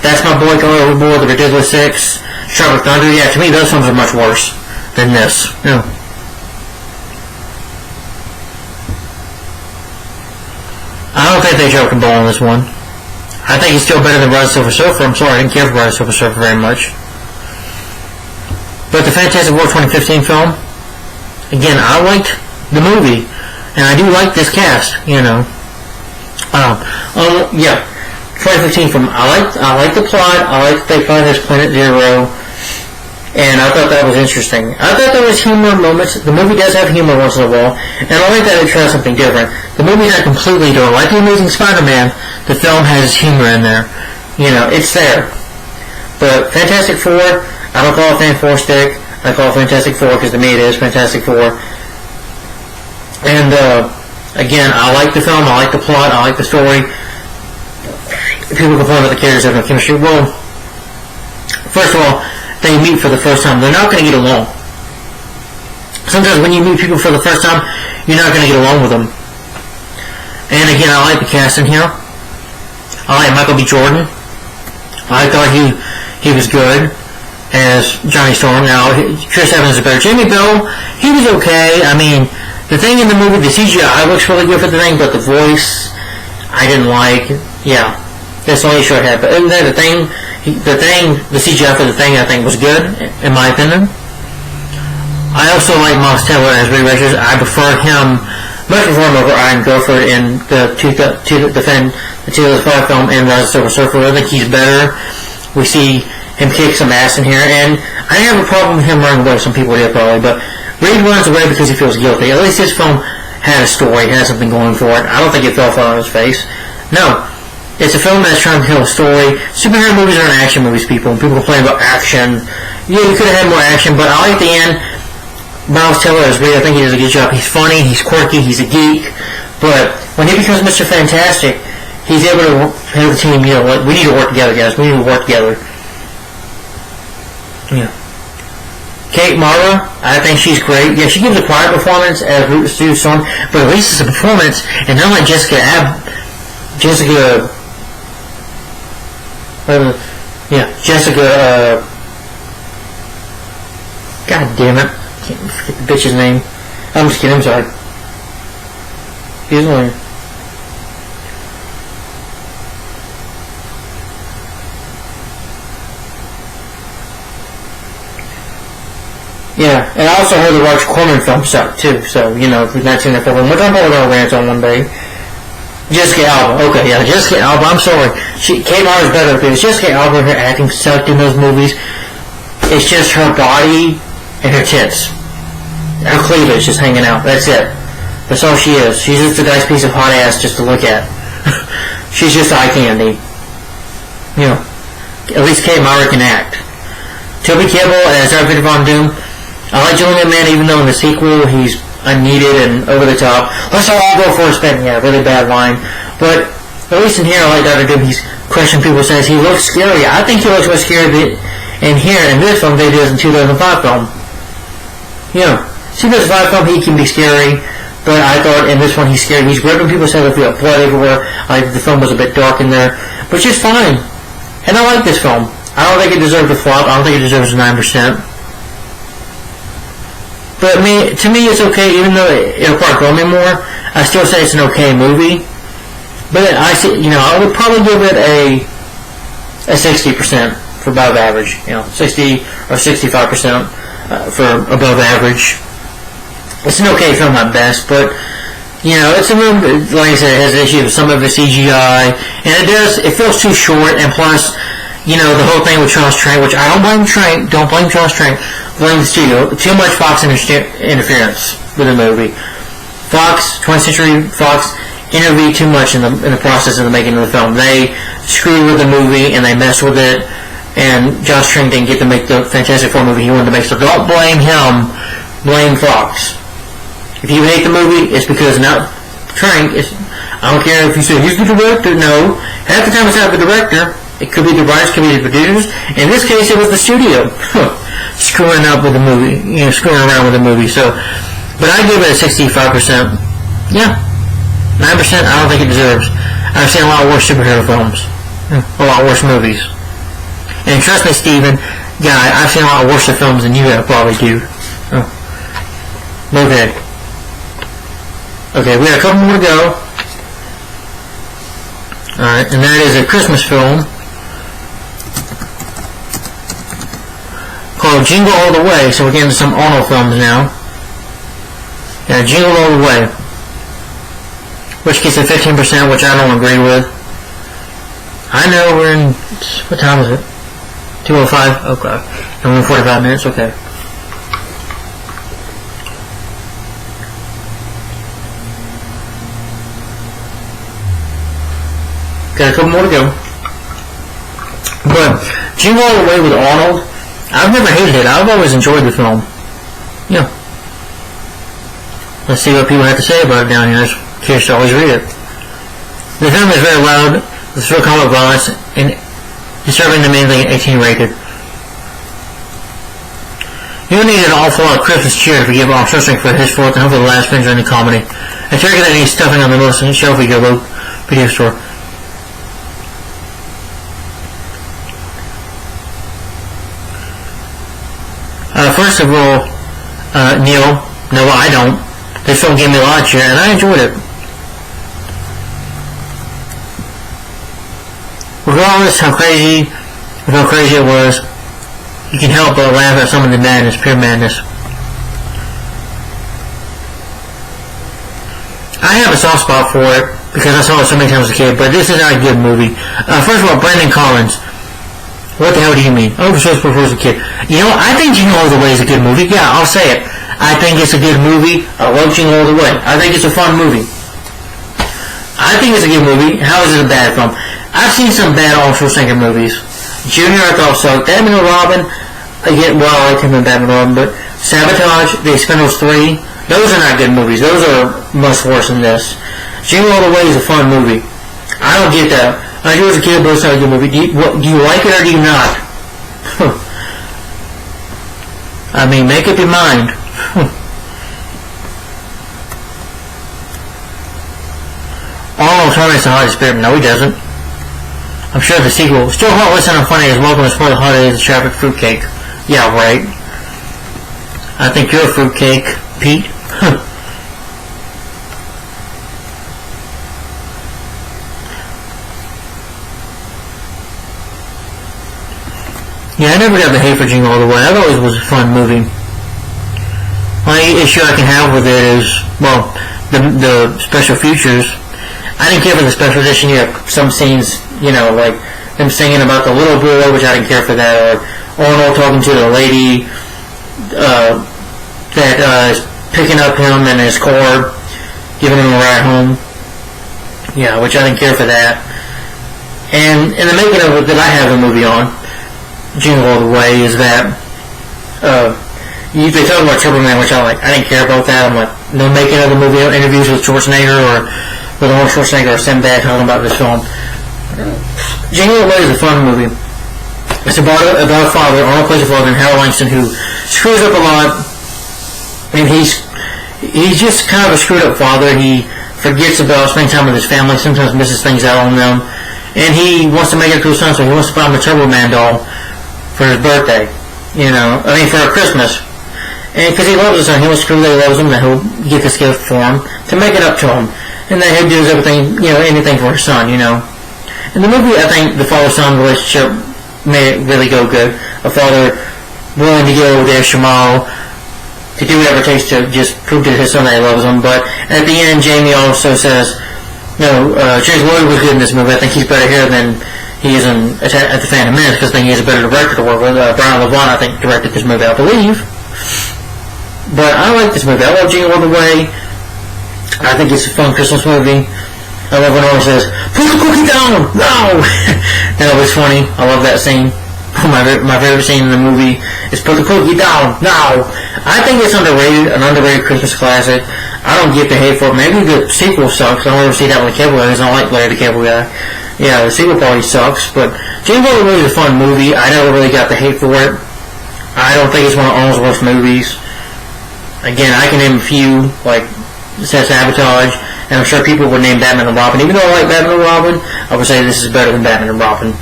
That's My Boy Going Overboard, The Ridiculous Six, Tropic Thunder. Yeah, to me those films are much worse than this. Yeah. I don't think they joke and ball on this one. I think he's still better than Bride of the Silver Surfer. I'm sorry, I didn't care for Bride of the Silver Surfer very much. But the Fantastic Four 2015 film, again, I liked the movie, and I do like this cast, Yeah, 2015 film. I like the plot. I like that they find this Planet Zero, and I thought that was interesting. I thought there was humor moments. The movie does have humor once in a while, and I like that it tries something different. The movie's not completely dull. Like The Amazing Spider-Man, the film has humor in there. It's there. But Fantastic Four, I don't call it Fan Four Stick. I call it Fantastic Four because to me it is Fantastic Four. And again, I like the film. I like the plot. I like the story. People complain about the characters having no chemistry. Well, first of all, they meet for the first time. They're not going to get along. Sometimes when you meet people for the first time, you're not going to get along with them. And again, I like the cast in here. I like Michael B. Jordan. I thought he was good as Johnny Storm. Now, Chris Evans is better. Jamie Bell, he was okay. I mean, the thing in the movie, the CGI looks really good for the thing, but the voice, I didn't like. Yeah, that's the only issue I had. But the CGI for the thing, I think was good, in my opinion. I also like Miles Teller as Reed Richards. I prefer him much over Ian Gilford in the 2005 film and Rise of the Silver Surfer. I think he's better. We see him kick some ass in here, and I didn't have a problem with him running away. Some people did probably, but Reed runs away because he feels guilty. At least this film had a story, had something going for it. I don't think it fell flat on his face. No. It's a film that's trying to tell a story. Superhero movies aren't action movies, people. People complain about action. Yeah, you could have had more action, but I like the end. Miles Teller is Reed. I think he does a good job. He's funny, he's quirky, he's a geek. But when he becomes Mr. Fantastic, he's able to have the team, we need to work together, guys. We need to work together. Yeah. Kate Mara, I think she's great. Yeah, she gives a quiet performance as Sue Storm, but at least it's a performance, and not like Jessica, God damn it. I can't forget the bitch's name. I'm just kidding, I'm sorry. He's only... Yeah, and I also heard the Roger Corman film sucked too, so, if you've not seen that film, we're talking about rants on one day. Jessica Alba, okay, yeah, Jessica Alba, I'm sorry. Kate Mara's better, because Jessica Alba, her acting sucked in those movies. It's just her body and her tits. Her cleavage just hanging out, that's it. That's all she is. She's just a nice piece of hot ass just to look at. She's just eye candy. At least Kate Mara can act. Toby Kebbell as Arthur Von Doom. I like Julian Man, even though in the sequel he's unneeded and over the top. Let's all go for a spin. Yeah, really bad line. But at least in here, I like Dr. Doom. He's questioning people, says he looks scary. I think he looks more scary in here. In this film, they did in 2005 film. 2005 film, he can be scary. But I thought in this one, he's scary. He's gripping people's head with blood everywhere. The film was a bit dark in there. But it's just fine. And I like this film. I don't think it deserves a flop. I don't think it deserves a 9%. But to me, it's okay, even though it'll probably grow me more. I still say it's an okay movie. But I would probably give it a 60% for above average. 60 or 65% for above average. It's an okay film at best, but it's a movie, like I said, it has issues with some of the CGI, and it feels too short, and plus, the whole thing with Charles Trank, which I don't blame Charles Trank, blame the studio. Too much Fox interference with the movie. 20th Century Fox intervened too much in the process of the making of the film. They screwed with the movie and they messed with it, and Josh Trank didn't get to make the Fantastic Four movie he wanted to make. So don't blame him. Blame Fox. If you hate the movie, it's because Trank. I don't care if you say he's the director. No, half the time it's not the director. It could be the writers, could be the producers. In this case, it was the studio screwing up with the movie, screwing around with the movie. So, but I give it a 65%. Yeah, 9%. I don't think it deserves. I've seen a lot worse superhero films, a lot worse movies. And trust me, Steven, guy, I've seen a lot worse films than you have probably do. Okay. Okay, we got a couple more to go. Alright, and that is a Christmas film called Jingle All The Way. So we're getting some Arnold films now. Yeah, Jingle All The Way, which gets a 15%, which I don't agree with. I know we're in, what time is it? 2:05? Okay. And we're in 45 minutes? Okay. Got a couple more to go. But Jingle All The Way with Arnold, I've never hated it. I've always enjoyed the film. Yeah. Let's see what people have to say about it down here. I'm curious to always read it. The film is very loud, with through comic violence, and disturbing to mainly 18 rated. You don't need an awful lot of Christmas cheer to forgive Arnold Schwarzenegger for his fault and hopefully the last finger in the comedy. A turkey that needs stuffing on the most shelf at your local video store. First of all, Neil, no, I don't. This film gave me a lot of cheer, and I enjoyed it. Regardless how crazy it was, you can help but laugh at some of the madness, pure madness. I have a soft spot for it because I saw it so many times as a kid, but this is not a good movie. First of all, Brandon Collins. What the hell do you mean? I was supposed to propose a kid. You know, I think Jingle All The Way is a good movie. Yeah, I'll say it. I think it's a good movie. I love Jingle All The Way. I think it's a fun movie. I think it's a good movie. How is it a bad film? I've seen some bad Arnold Schwarzenegger movies. Junior, I thought so. Batman and Robin, again, well, I like him in Batman and Robin, but Sabotage, The Expendables 3, those are not good movies. Those are much worse than this. Jingle All The Way is a fun movie. I don't get that. I knew as a kid, but it's not a good movie. Do you like it or do you not? I mean, make up your mind. Arnold Schwarzenegger's the hardest spirit. No, he doesn't. I'm sure the sequel still heartless and unfunny as welcome as for the holidays of traffic fruitcake. Yeah, right. I think you're a fruitcake, Pete. Yeah, I never got the hate for Jingle All The Way. I thought it was a fun movie. Only issue I can have with it is, well, the special features. I didn't care for the special edition. You have some scenes, like them singing about the little boy, which I didn't care for that, or Arnold talking to the lady that is picking up him in his car, giving him a ride home. Yeah, which I didn't care for that. And in the making of it that I have the movie on, Jingle All The Way, is that they talk about Turbo Man, which I didn't care about that. I'm like, no making of the movie, interviews with Schwarzenegger or with Arnold Schwarzenegger or Sinbad talking about this film. Jingle All The Way is a fun movie. It's about a father. Arnold plays a father, and Harold Langston, who screws up a lot, and he's just kind of a screwed up father. He forgets about spending time with his family, sometimes misses things out on them, and he wants to make it to his son, so he wants to buy him a Turbo Man doll for his birthday, for Christmas. And because he loves his son, he wants to prove that he loves him, that he'll get this gift for him, to make it up to him. And that he'll do everything, anything for his son, In the movie, I think the father-son relationship made it really go good. A father willing to go the extra mile to do whatever it takes to just prove to his son that he loves him. But at the end, Jamie also says, James Lloyd was good in this movie. I think he's better here than he is at the Phantom Menace, because I think he is a better director to work with. Brian Levant, I think, directed this movie, I believe. But I like this movie. I love Jingle All The Way. I think it's a fun Christmas movie. I love when Arnold says, "Put the cookie down!" No! That was funny. I love that scene. My favorite scene in the movie is "Put the cookie down!" No! I think it's underrated, an underrated Christmas classic. I don't get the hate for it. Maybe the sequel sucks. I don't ever see that with the Cable Guy. I don't like Larry the Cable Guy. Yeah, the sequel probably sucks, but Jingle All The Way is a fun movie. I never really got the hate for it. I don't think it's one of Arnold's worst movies. Again, I can name a few, like Sabotage, and I'm sure people would name Batman and Robin. Even though I like Batman and Robin, I would say this is better than Batman and Robin.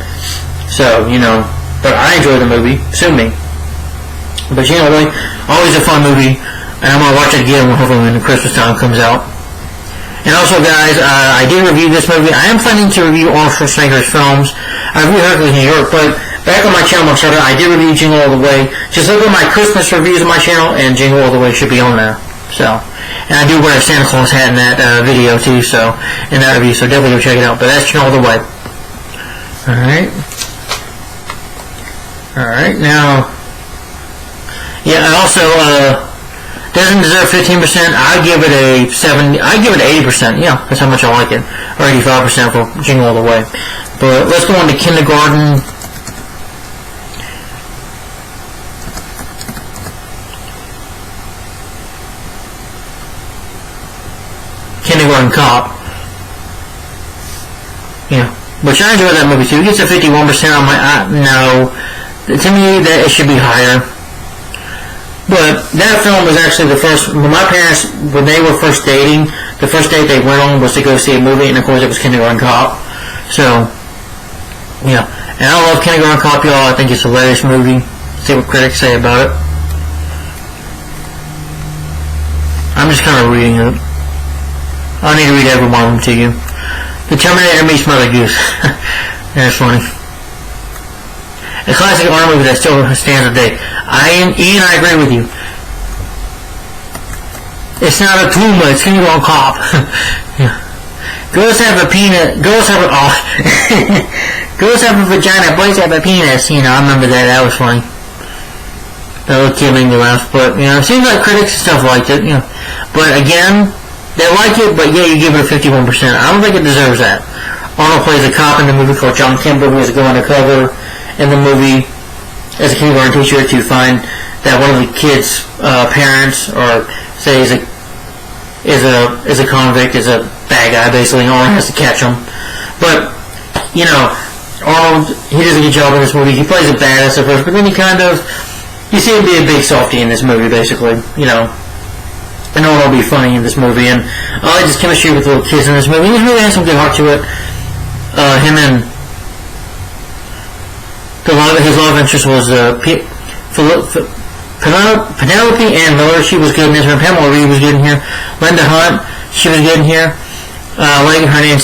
So, you know, but I enjoy the movie. Sue me. But Jingle All The Way, always a fun movie, and I'm going to watch it again hopefully when the Christmas time comes out. And also, guys, I did review this movie. I am planning to review Arnold Schwarzenegger's films. I reviewed Hercules New York, but back on my channel, I did review Jingle All The Way. Just look at my Christmas reviews on my channel, and Jingle All The Way should be on there. So, and I do wear a Santa Claus hat in that video too. So, in that review, so definitely go check it out. But that's Jingle All The Way. All right. Now, yeah, and also doesn't deserve 15%. I give it a 70. I give it 80%. Yeah, that's how much I like it, or 85% for Jingle All The Way. But let's go on to Kindergarten. Kindergarten Cop. Yeah, which I enjoy that movie too. It gets a 51%. I'm like, no. To me, that it should be higher. But that film was actually the first. When my parents, when they were first dating, the first date they went on was to go see a movie, and of course it was Kindergarten Cop. So, yeah. And I love Kindergarten Cop, y'all. I think it's a hilarious movie. See what critics say about it. I'm just kind of reading it. I need to read every one of them to you. The Terminator meets Mother Goose. That's funny. A classic Arnold movie that still stands today. Ian, I agree with you. It's not a tumor, it's Kindergarten Cop. Yeah. Girls have a penis. Girls have a girls have a vagina. Boys have a penis. You know, I remember that. That was funny. That would kill me to laugh. But you know, it seems like critics and stuff liked it. You know, but again, they like it. But yeah, you give it a 51%. I don't think it deserves that. Arnold plays a cop in the movie called John Kimber, who has to go undercover in the movie as a kindergarten teacher to find that one of the kids' parents, or say is a convict, is a bad guy basically, and Arnold has to catch him. But you know, Arnold, he does a good job in this movie. He plays a badass at first, but then you see him be a big softie in this movie basically, you know. And Arnold will be funny in this movie, and I like his chemistry with the little kids in this movie. He really has some good heart to it. Him and his love interest was Penelope Ann Miller. She was good in this one. Pamela Reed was good in here. Linda Hunt, she was good in here. I like her in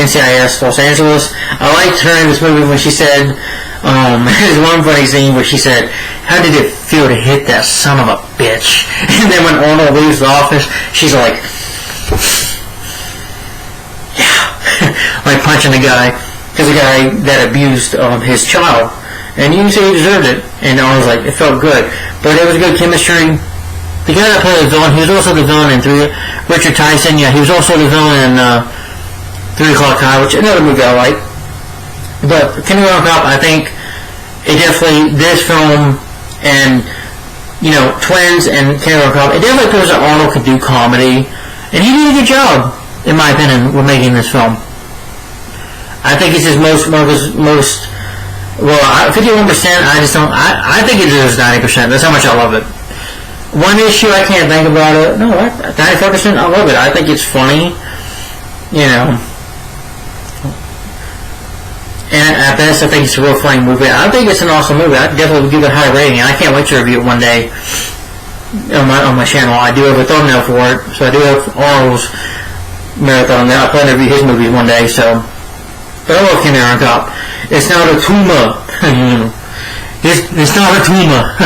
NCIS Los Angeles. I liked her in this movie when she said, there's one funny scene where she said, "How did it feel to hit that son of a bitch?" And then when Arnold leaves the office, she's like, yeah, like punching the guy. Because the guy that abused his child. And you can say he deserved it. And Arnold's like, it felt good. But it was good chemistry. The guy that played the villain, he was also the villain in Richard Tyson, yeah, he was also the villain in 3 O'Clock High, which is another movie I like. But Kindergarten Cop, I think it definitely, this film and, you know, Twins and Kindergarten Cop, it definitely proves that Arnold could do comedy. And he did a good job, in my opinion, with making this film. I think it's his most, well, 51%, I think it deserves 90%. That's how much I love it. One issue I can't think about it. No, 94%, I love it. I think it's funny, you know. And at best, I think it's a real funny movie. I think it's an awesome movie. I definitely would give it a high rating. I can't wait to review it one day on my channel. I do have a thumbnail for it, so I do have Arnold's marathon there. I plan to review his movies one day, so. But I love Kindergarten Cop. It's not a tumor. It's not a tumor.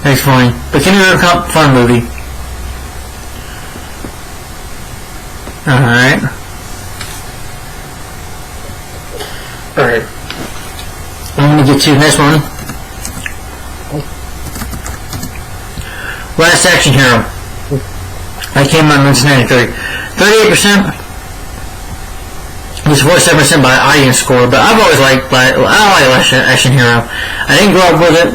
That's funny. But Kindergarten Cop, fun movie. Alright. I'm going to get to the next one. Last Action Hero. I came out in 1993. 38%. It's 47% by audience score, but I've always liked, I like Last Action Hero. I didn't grow up with it.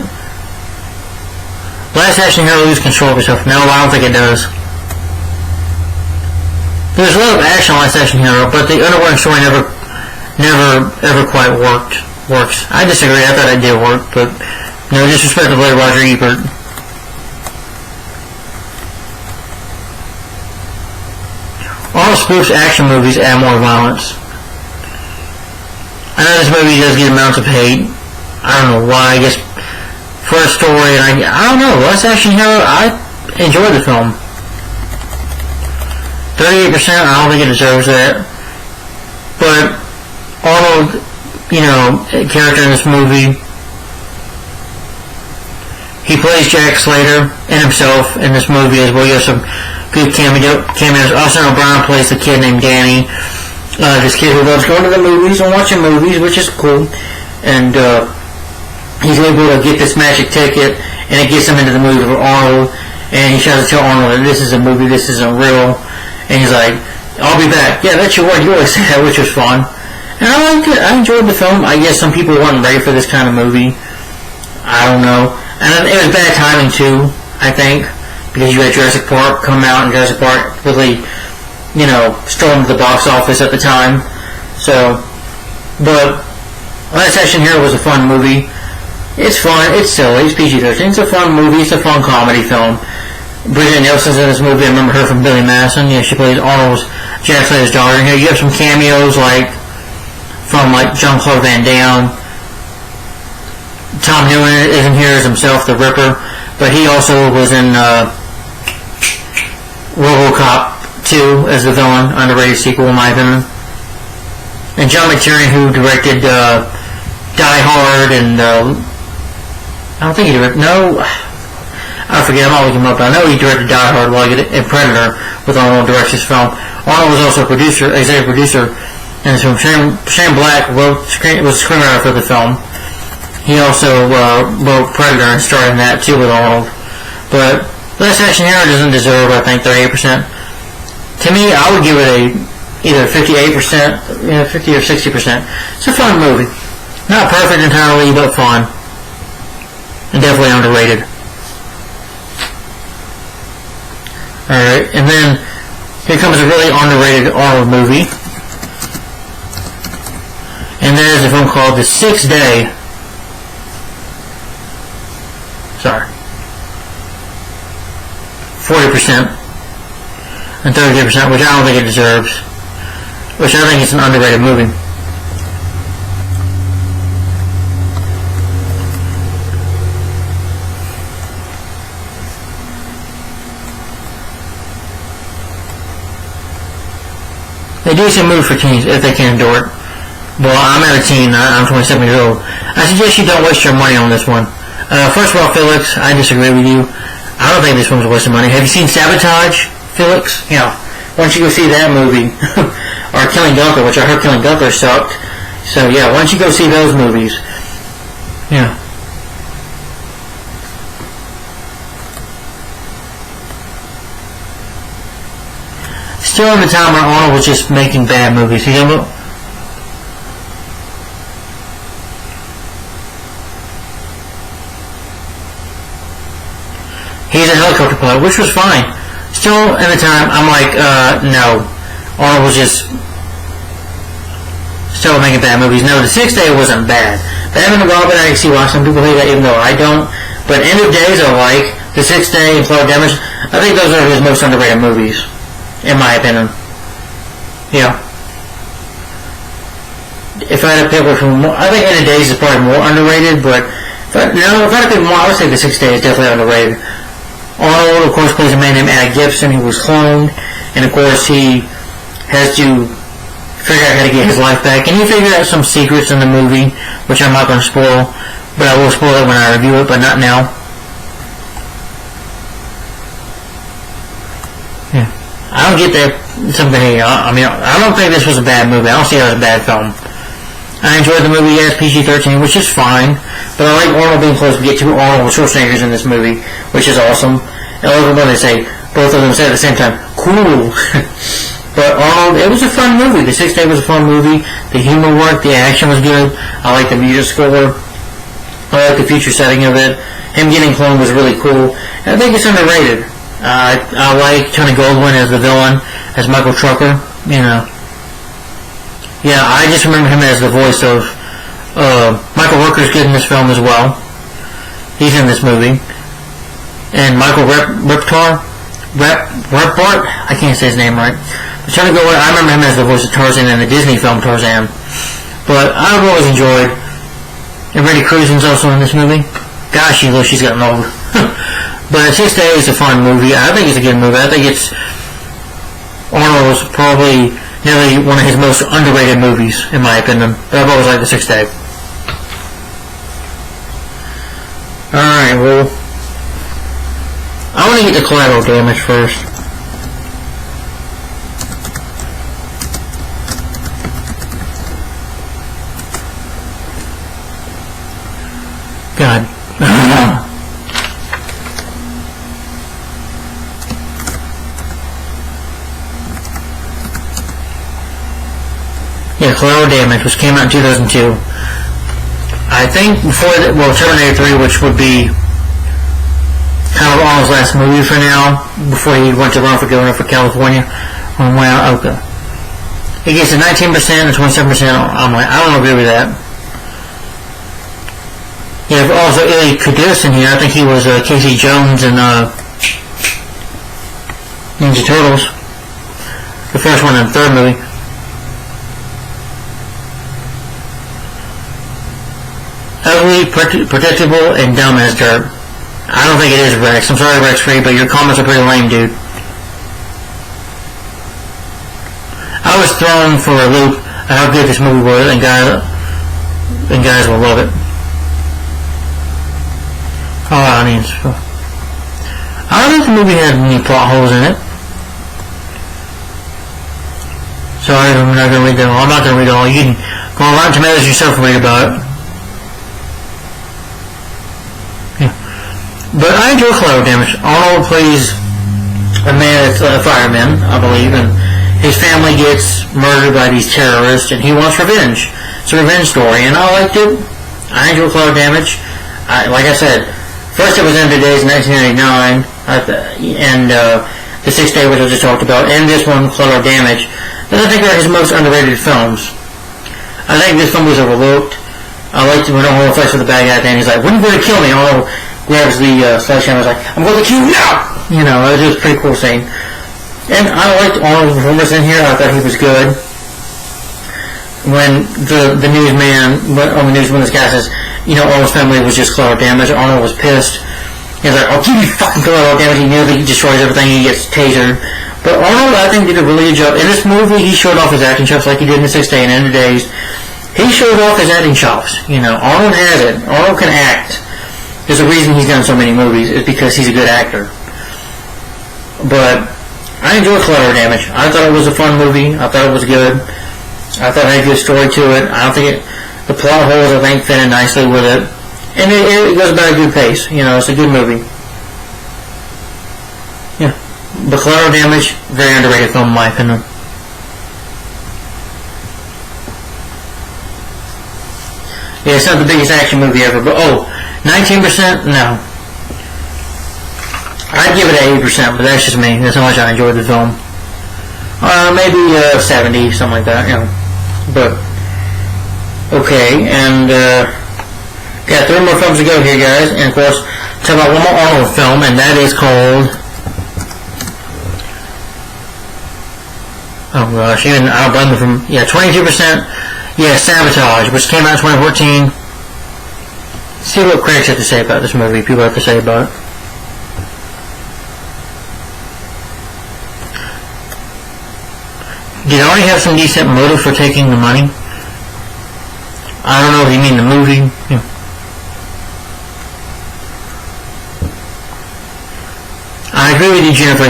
Last Action Hero loses control of itself. No, I don't think it does. There's a lot of action on Last Action Hero, but the underlying story never ever quite works. I disagree. I thought it did work, but no disrespect to Roger Ebert. All spoofs action movies add more violence. I know this movie does get amounts of hate. I don't know why. I guess for a story, and I don't know. Last Action Hero, I enjoyed the film. 38%, I don't think it deserves that. But Arnold, character in this movie, he plays Jack Slater and himself in this movie as well. You have some good cameos. Austin O'Brien plays the kid named Danny. This kid who loves going to the movies and watching movies, which is cool. And he's able to get this magic ticket, and it gets him into the movie with Arnold. And he tries to tell Arnold that this is a movie, this isn't real. And he's like, I'll be back. Yeah, that's your word. You always say that, which was fun. And I liked it. I enjoyed the film. I guess some people weren't ready for this kind of movie. I don't know. And it was bad timing, too, I think. Because you had Jurassic Park come out, and Jurassic Park really, stormed the box office at the time. So, but Last Action Hero was a fun movie. It's fun. It's silly. It's PG-13. It's a fun movie. It's a fun comedy film. Bridget Nielsen's in this movie. I remember her from Billy Madison. Yeah, she plays Arnold's Jack Slater's daughter. And here you have some cameos from Jean-Claude Van Damme. Tom Newman isn't here as himself, the Ripper, but he also was in RoboCop 2 as the villain, underrated sequel in my opinion. And John McTiernan, who directed Die Hard, and I don't think he directed. No. I forget, I'm not looking him up, but I know he directed Die Hard and Predator with Arnold directs his film. Arnold was also executive producer in this film. Shane Black was a screenwriter for the film. He also wrote Predator and starred in that too with Arnold. But Last Action Hero doesn't deserve, I think, 38%. To me, I would give it either 58%, 50 or 60%. It's a fun movie. Not perfect entirely, but fun. And definitely underrated. Alright, and then here comes a really underrated Arnold movie. And that is a film called The Sixth Day. Sorry. 40% and 33%, which I don't think it deserves. Which I think it's an underrated movie. They do some movies for teens if they can endure it. Well, I'm not a teen. I'm 27 years old. I suggest you don't waste your money on this one. First of all, Felix, I disagree with you. I don't think this one's a waste of money. Have you seen Sabotage, Felix? Why don't you go see that movie? Or Killing Gunther, which I heard Killing Gunther sucked. So, yeah, why don't you go see those movies? Yeah. Still in the time where Arnold was just making bad movies. He's a helicopter pilot, which was fine. Still in the time, I'm like, no. Arnold was just still making bad movies. No, The Sixth Day wasn't bad. Batman and Robin, I can see why some people hate that, even though I don't. But End of Days I like. The Sixth Day and Collateral Damage, I think those are his most underrated movies. In my opinion. Yeah. If I had to pick one from more, I think End of Days is probably more underrated, but if I had to pick more, I would say The Sixth Day is definitely underrated. Arnold, of course, plays a man named Ad Gibson who was cloned, and of course he has to figure out how to get his life back, and he figured out some secrets in the movie, which I'm not going to spoil, but I will spoil it when I review it, but not now. Yeah. I don't get that something. I don't think this was a bad movie. I don't see it as a bad film. I enjoyed the movie, yes, PG-13, which is fine, but I like Arnold being close. We get two Arnold Schwarzeneggers in this movie, which is awesome. And I love when they say, both of them say at the same time, cool. But Arnold, it was a fun movie. The Sixth Day was a fun movie. The humor worked, the action was good. I like the music score. I like the future setting of it. Him getting cloned was really cool. And I think it's underrated. I like Tony Goldwyn as the villain. as Michael Trucker. You know. Yeah, I just remember him as the voice of Michael Rooker's good in this film as well. He's in this movie. And Michael Repart, I can't say his name right. I'm trying to go. I remember him as the voice of Tarzan in the Disney film Tarzan. But I've always enjoyed. And Randy Cruzen's also in this movie. Gosh, she looks, she's gotten old. But 6 Days is a fun movie. I think it's a good movie. I think it's Arnold's probably nearly one of his most underrated movies, in my opinion. But I've always liked The Sixth Day. Alright, well, I want to get the Collateral Damage first. God. Yeah, Collateral Damage, which came out in 2002. I think before that, well, Terminator 3, which would be kind of Arnold's last movie for now, before he went to run for governor for California. Okay. He gets a 19% and 27%. I'm like, I don't agree with that. Yeah, also Ilya Kudirsin here. I think he was Casey Jones in Ninja Turtles. The first one and the third movie. Ugly, predictable, and dumb as dirt. I don't think it is, Rex. I'm sorry, Rex Free, but your comments are pretty lame, dude. I was thrown for a loop at how good this movie was, and guys will love it. Oh, I mean, I don't think the movie had any plot holes in it. Sorry, I'm not going to read them all. I'm not going to read it all. You can go on Rotten Tomatoes yourself and read about it. But I enjoy Collateral Damage. Arnold plays a man that's a fireman, I believe, and his family gets murdered by these terrorists, and he wants revenge. It's a revenge story, and I liked it. I enjoy Collateral Damage. Like I said, first it was End of Days in 1999, and The Sixth Day, which I just talked about, and this one, Collateral Damage. And I think they're his most underrated films. I think this film was overlooked. I liked it when Arnold fights with the bad guy at the end. He's like, when are you going to kill me? Arnold grabs the sledgehammer and was like, I'm going to kill you now! You know, it was a pretty cool scene. And I liked Arnold's performance in here. I thought he was good. When the newsman, on the news, when this guy says, you know, Arnold's family was just Collateral Damage, Arnold was pissed. He's like, I'll give you fucking Collateral Damage. He nearly destroys everything. He gets tasered. But Arnold, I think, did a really good job. In this movie, he showed off his acting chops like he did in The Sixth Day and End of Days. He showed off his acting chops. You know, Arnold has it. Arnold can act. There's a reason he's done so many movies. It's because he's a good actor. But I enjoyed Collateral Damage. I thought it was a fun movie. I thought it was good. I thought it had a good story to it. I don't think the plot holes, I think, fit in nicely with it. And it goes about a good pace. You know, it's a good movie. Yeah. But Collateral Damage, very underrated film in my opinion. Yeah, it's not the biggest action movie ever, but 19%? No. I'd give it an 80%, but that's just me. That's how much I enjoyed the film. Maybe 70, something like that, you know. But, okay, and, got 3 more films to go here, guys. And, of course, talk about one more Arnold film, and that is called... Oh, gosh, even, I don't blame them from... Yeah, 22%. Yeah, Sabotage, which came out in 2014. See what critics have to say about this movie, people have to say about it. Did Arnie have some decent motive for taking the money? I don't know if you mean the movie. Yeah. I agree with you, Jennifer.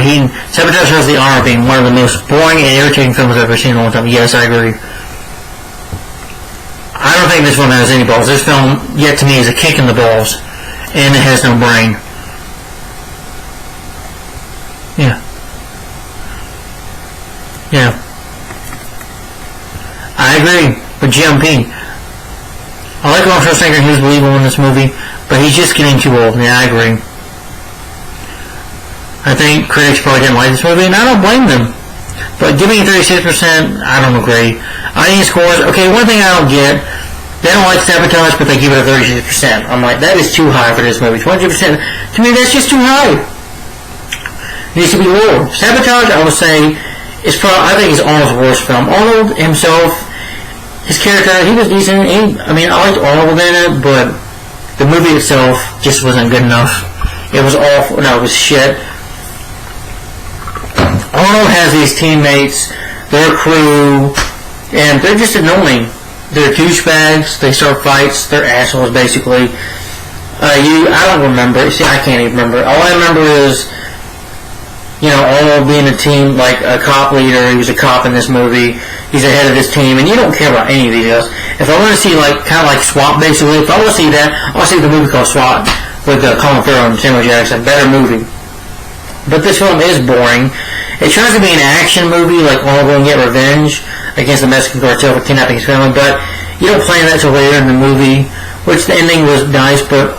Sabotage has the honor of being one of the most boring and irritating films I've ever seen in a long time. Yes, I agree. I don't think this one has any balls. This film, yet to me, is a kick in the balls. And it has no brain. Yeah. Yeah. I agree with GMP. I like Arnold Schwarzenegger, he was believable in this movie, but he's just getting too old. Yeah, I agree. I think critics probably didn't like this movie, and I don't blame them. But giving it 36%, I don't agree. Audience scores, okay, one thing I don't get, they don't like Sabotage, but they give it a 36%. I'm like, that is too high for this movie. 20%, to me, that's just too high. It needs to be lower. Sabotage, I would say, is probably, I think, is Arnold's worst film. Arnold himself, his character, he was decent. I liked Arnold in it, but the movie itself just wasn't good enough. It was awful. No, it was shit. Arnold has these teammates, their crew, and they're just annoying. They're douchebags. They start fights. They're assholes, basically. I don't remember. See, I can't even remember. All I remember is, Arnold being a team, like a cop leader. He was a cop in this movie. He's the head of this team, and you don't care about any of these guys. If I want to see, kind of like SWAT, basically, if I want to see that, I want to see the movie called SWAT with Colin Farrell and Samuel Jackson. Better movie. But this film is boring. It tries to be an action movie, like Arnold going to get revenge against the Mexican cartel for kidnapping his family, but you don't plan that till later in the movie, which the ending was nice, but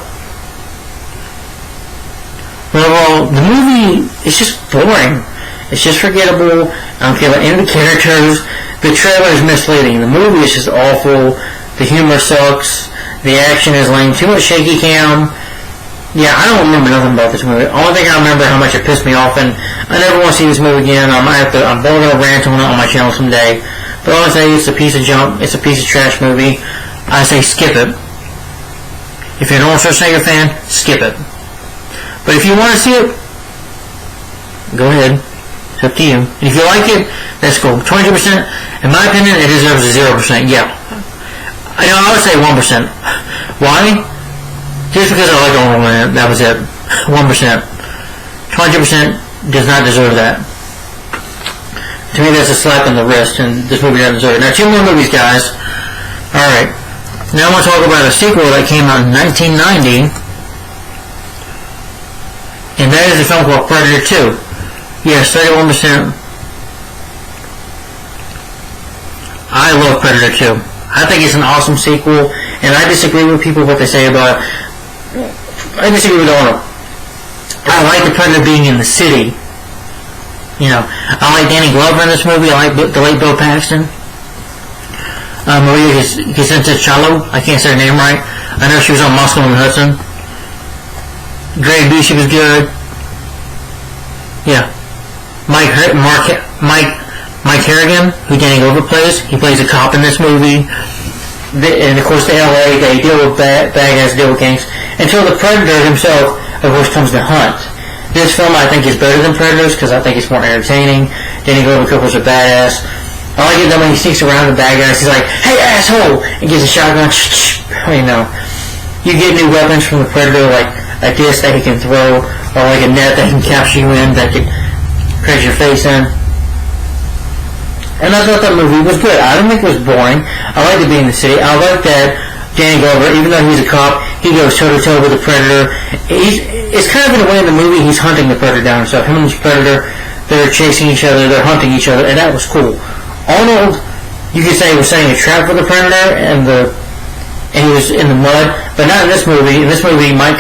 overall, the movie is just boring. It's just forgettable. I don't care about any of the characters. The trailer is misleading. The movie is just awful. The humor sucks. The action is lame. Too much shaky cam. Yeah, I don't remember nothing about this movie. Only thing I remember how much it pissed me off, and I never want to see this movie again. I'm probably going to rant on it on my channel someday. But I want to say it's a piece of junk. It's a piece of trash movie. I say skip it. If you're an Arnold Schwarzenegger fan, skip it. But if you want to see it, go ahead. It's up to you. And if you like it, that's cool. 22%, in my opinion, it deserves a 0%. Yeah. I would say 1%. Why? Just because I like Arnold in it, that was it. 1%. 20% does not deserve that. To me, that's a slap in the wrist, and this movie doesn't deserve it. Now, 2 more movies, guys. Alright. Now I want to talk about a sequel that came out in 1990, and that is a film called Predator 2. Yes, 31%. I love Predator 2. I think it's an awesome sequel, and I disagree with people what they say about it. I disagree with Arnold. I like the Predator being in the city. I like Danny Glover in this movie. I like the late Bill Paxton. Maria Jacinta-Chalo. I can't say her name right. I know she was on Moscow and Hudson. Greg Busey was good. Yeah. Mike Harrigan, who Danny Glover plays. He plays a cop in this movie. And of course, the LA, they deal with bad guys, deal with gangs. Until the Predator himself, of course, comes to hunt. This film, I think, is better than Predators because I think it's more entertaining. Danny Glover was a badass. I like it that when he sneaks around the bad guys, he's like, "Hey, asshole!" and gives a shotgun. You get new weapons from the Predator, like a disc that he can throw, or like a net that he can capture you in, that can crash your face in. And I thought that movie was good. I don't think it was boring. I liked it being in the city. I like that Danny Glover, even though he's a cop, he goes toe-to-toe with the Predator. It's kind of in a way in the movie he's hunting the Predator down. So him and the Predator, they're chasing each other, they're hunting each other, and that was cool. Arnold, you could say, was setting a trap for the Predator, and he was in the mud, but not in this movie. In this movie, Mike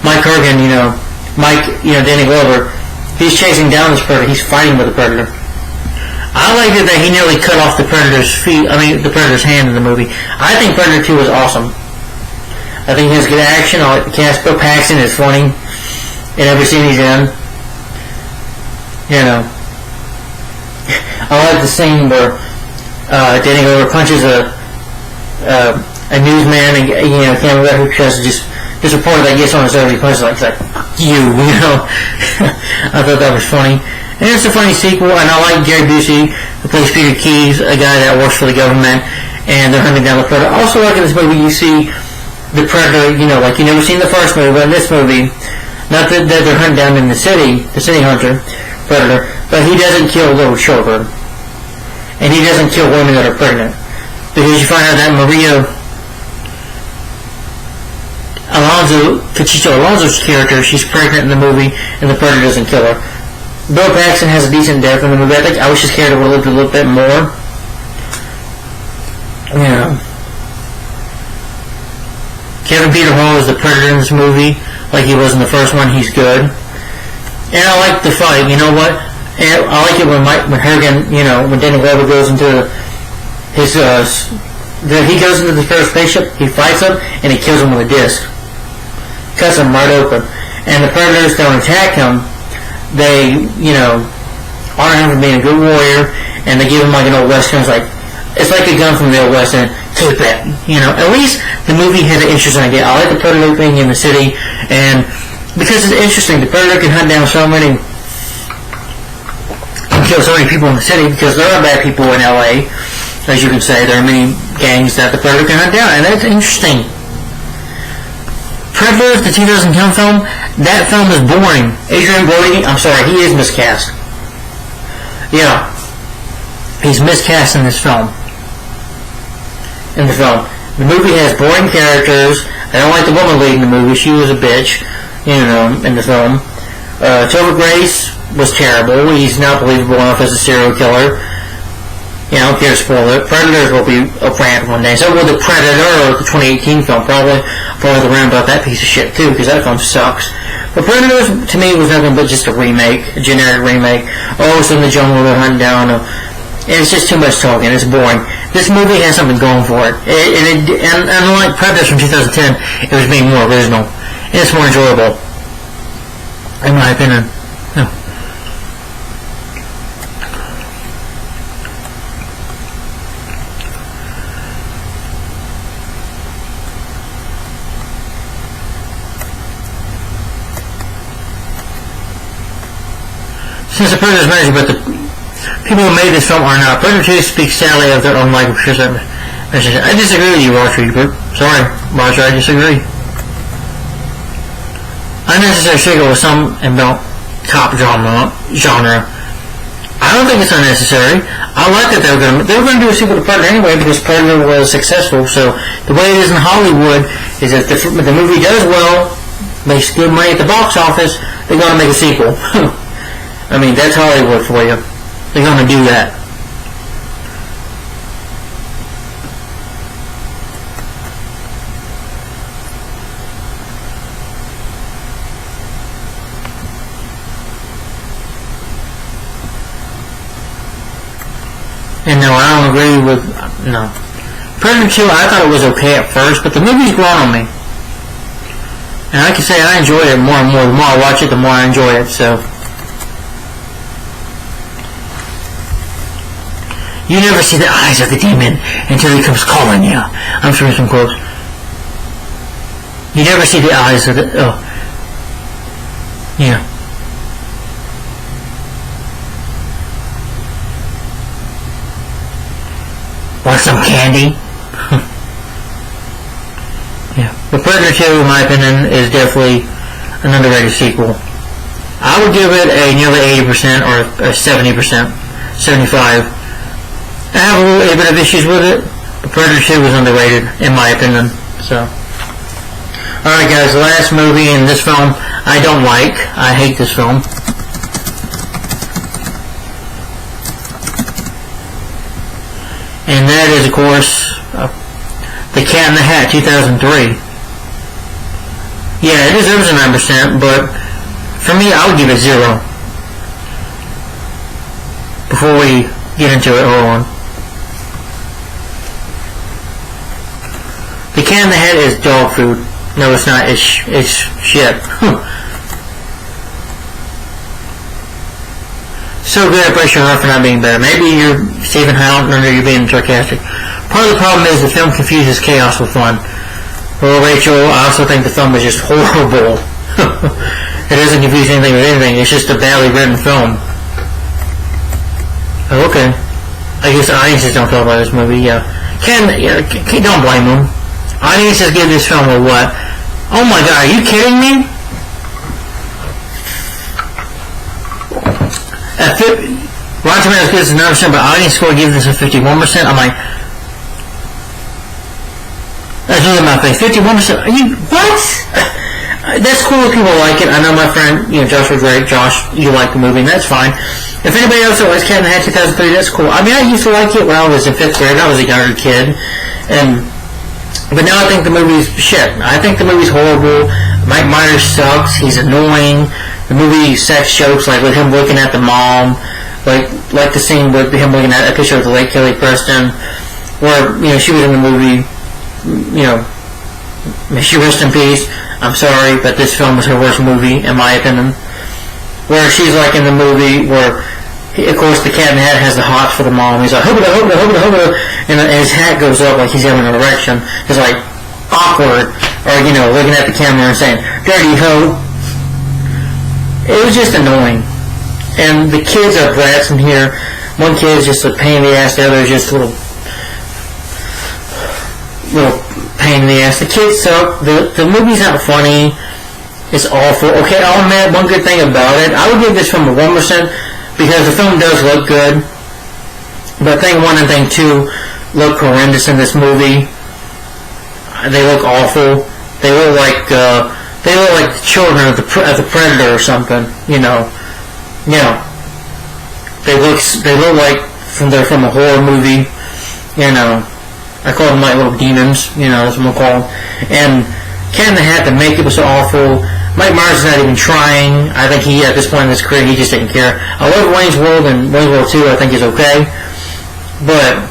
Kurgan, Danny Glover, he's chasing down this Predator. He's fighting with the Predator. I liked it that he nearly cut off the Predator's hand in the movie. I think Predator 2 was awesome. I think he has good action. I like the cast. Bill Paxton is funny in every scene he's in. I like the scene where Danny Glover punches a newsman and camera guy who tries to just report that gets on his nerves. He punches like you. I thought that was funny. And it's a funny sequel, and I like Gary Busey, who plays Peter Keyes, a guy that works for the government, and they're hunting down the Predator. Also, like in this movie, you see the Predator, like you never seen the first movie, but in this movie, not that they're hunting down in the city hunter, Predator, but he doesn't kill little children. And he doesn't kill women that are pregnant. Because you find out that Alonso's character, she's pregnant in the movie, and the Predator doesn't kill her. Bill Paxton has a decent death in the movie. I wish his character would have lived a little bit more. Kevin Peter Hall is the Predator in this movie, like he was in the first one. He's good. And I like the fight. You know what? And I like it when Harrigan, when Danny Glover goes into his, he goes into the first spaceship, he fights him, and he kills him with a disc. Cuts him right open. And the Predators don't attack him. They, honor him for being a good warrior, and they give him like an old West gun. It's like a gun from the old West, and keep it. At least the movie had an interesting idea. I like the Predator being in the city, and because it's interesting, the Predator can hunt down so many, and kill so many people in the city, because there are bad people in LA, as you can say. There are many gangs that the Predator can hunt down, and that's interesting. Predators, the 2010 film, that film is boring. Adrian Brody, I'm sorry, he is miscast. Yeah. He's miscast in this film. The movie has boring characters. I don't like the woman leading the movie. She was a bitch, in the film. Topher Grace was terrible. He's not believable enough as a serial killer. I don't care to spoil it. Predators will be a rant one day. So will the Predator, the 2018 film, probably around about that piece of shit too, because that film sucks. But Predators, to me, was nothing but just a remake, a generic remake. Oh, it's in the jungle, they're hunting down. It's just too much talking. It's boring. This movie has something going for it. And unlike Predators from 2010, it was being more original. And it's more enjoyable, in my opinion. Yeah. Since the Predators mentioned, but the people who made this film are not. Predator 2 speaks sadly of their own lack of perception. I disagree with you, Roger. Sorry, Roger, I disagree. Unnecessary sequel with some about cop genre. I don't think it's unnecessary. I like that they were going to do a sequel to Predator anyway because Predator was successful. So the way it is in Hollywood is that the movie does well, makes good money at the box office, they're going to make a sequel. I mean, that's Hollywood for you. They're going to do that. And no, I don't agree with... No. Predator 2, I thought it was okay at first, but the movie's grown on me. And I can say I enjoy it more and more. The more I watch it, the more I enjoy it, so... You never see the eyes of the demon until he comes calling you. I'm sure some quotes. You never see the eyes of the... Oh. Yeah. Want some candy? Yeah. But Predator 2, in my opinion, is definitely an underrated sequel. I would give it a nearly 80% or a 70%, 75%. I have a little bit of issues with it, but Predator 2 was underrated, in my opinion. So, alright guys, the last movie in this film I don't like. I hate this film. And that is, of course, The Cat in the Hat, 2003. Yeah, it deserves a 9%, but for me, I would give it 0. Before we get into it, hold on. The Cat in the Hat is dog food. No, it's not. It's shit. So good, I bless your heart for not being better. Maybe you're Stephen Houghton or you're being sarcastic. Part of the problem is the film confuses chaos with fun. Well, Rachel, I also think the film is just horrible. It doesn't confuse anything with anything. It's just a badly written film. Oh, okay. I guess audiences don't feel about this movie. Yeah. Don't blame them. Audiences give this film a what? Oh my god, are you kidding me? Rotten Tomatoes gives this 9%, but audience score gives this a 51%. I'm like, that's really my face. 51%. Are you what? That's cool if people like it. I know my friend, Josh was great. Josh, you like the movie, and that's fine. If anybody else that likes Cat in the Hat 2003, that's cool. I mean, I used to like it when I was in 5th grade. I was a younger kid, but now I think the movie's shit. I think the movie's horrible. Mike Myers sucks. He's annoying. The movie cheesy sex jokes, like with him looking at the mom, like the scene with him looking at a picture of the late Kelly Preston, where she was in the movie. May she rest in peace. I'm sorry, but this film was her worst movie, in my opinion. Where she's like in the movie where, of course, the cat in the hat has the hots for the mom. He's like, hubba, hubba, hubba, hubba, and his hat goes up like he's having an erection. It's like awkward, or looking at the camera and saying, "Dirty hoe." It was just annoying. And the kids are brats in here. One kid is just a pain in the ass. The other is just a little pain in the ass. The kids suck. The movie's not funny. It's awful. Okay, I'll admit one good thing about it. I would give this film a 1% because the film does look good. But thing 1 and thing 2 look horrendous in this movie. They look awful. They look like the children of the Predator or something. They look like they're from a horror movie. I call them like little demons. That's what I'm call them. And Cat in the Hat, the makeup was so awful. Mike Myers is not even trying. I think at this point in his career, he just didn't care. I love Wayne's World, and Wayne's World 2 I think is okay. But,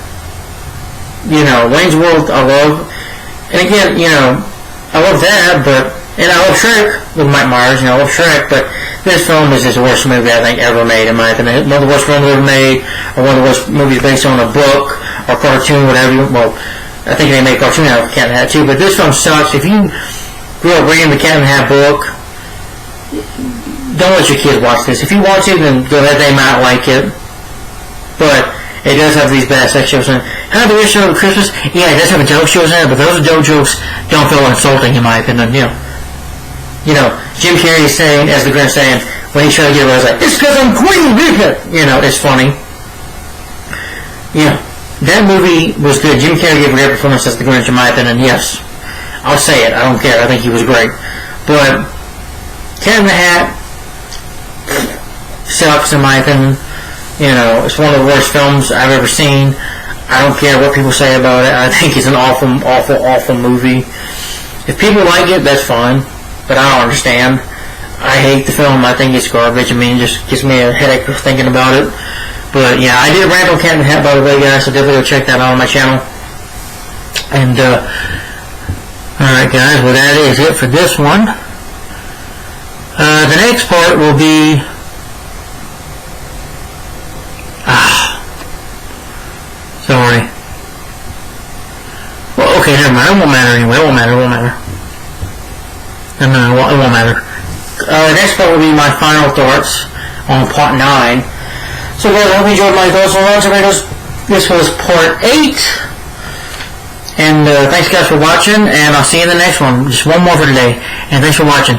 Wayne's World I love. And again, I love that, and I love Shrek with Mike Myers, I love Shrek, but this film is just the worst movie I think ever made, in my opinion. One of the worst films ever made, or one of the worst movies based on a book, or cartoon, whatever. Well, I think they made a cartoon out of Cat in the Hat too, but this film sucks. If you grew up reading the Cat in the Hat book, don't let your kids watch this. If you watch it, then go ahead, they might like it. But it does have these bad sex jokes in it. How do we show Christmas? Yeah, it does have dope jokes in it, but those dope jokes don't feel insulting, in my opinion. Jim Carrey saying, as the Grinch saying, when he tried to get away, I was like, "It's because I'm Queen, isn't it?" It's funny. That movie was good. Jim Carrey gave a great performance as the Grinch, in my opinion. Yes, I'll say it. I don't care. I think he was great. But Cat in the Hat sucks, in my opinion. It's one of the worst films I've ever seen. I don't care what people say about it. I think it's an awful, awful, awful movie. If people like it, that's fine. But I don't understand. I hate the film. I think it's garbage. It just gives me a headache thinking about it. But yeah, I did a rant on Cat in the Hat, by the way, guys, so definitely go check that out on my channel. And, alright guys, well that is it for this one. The next part will be... Sorry. Well, okay, never mind. It won't matter anyway. It won't matter. No, it won't matter. The next part will be my final thoughts on part 9. So guys, I hope you enjoyed my thoughts on Rotten Tomatoes. This was part 8. And thanks guys for watching, and I'll see you in the next one. Just one more for today. And thanks for watching.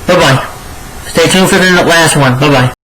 Bye-bye. Stay tuned for the last one. Bye-bye.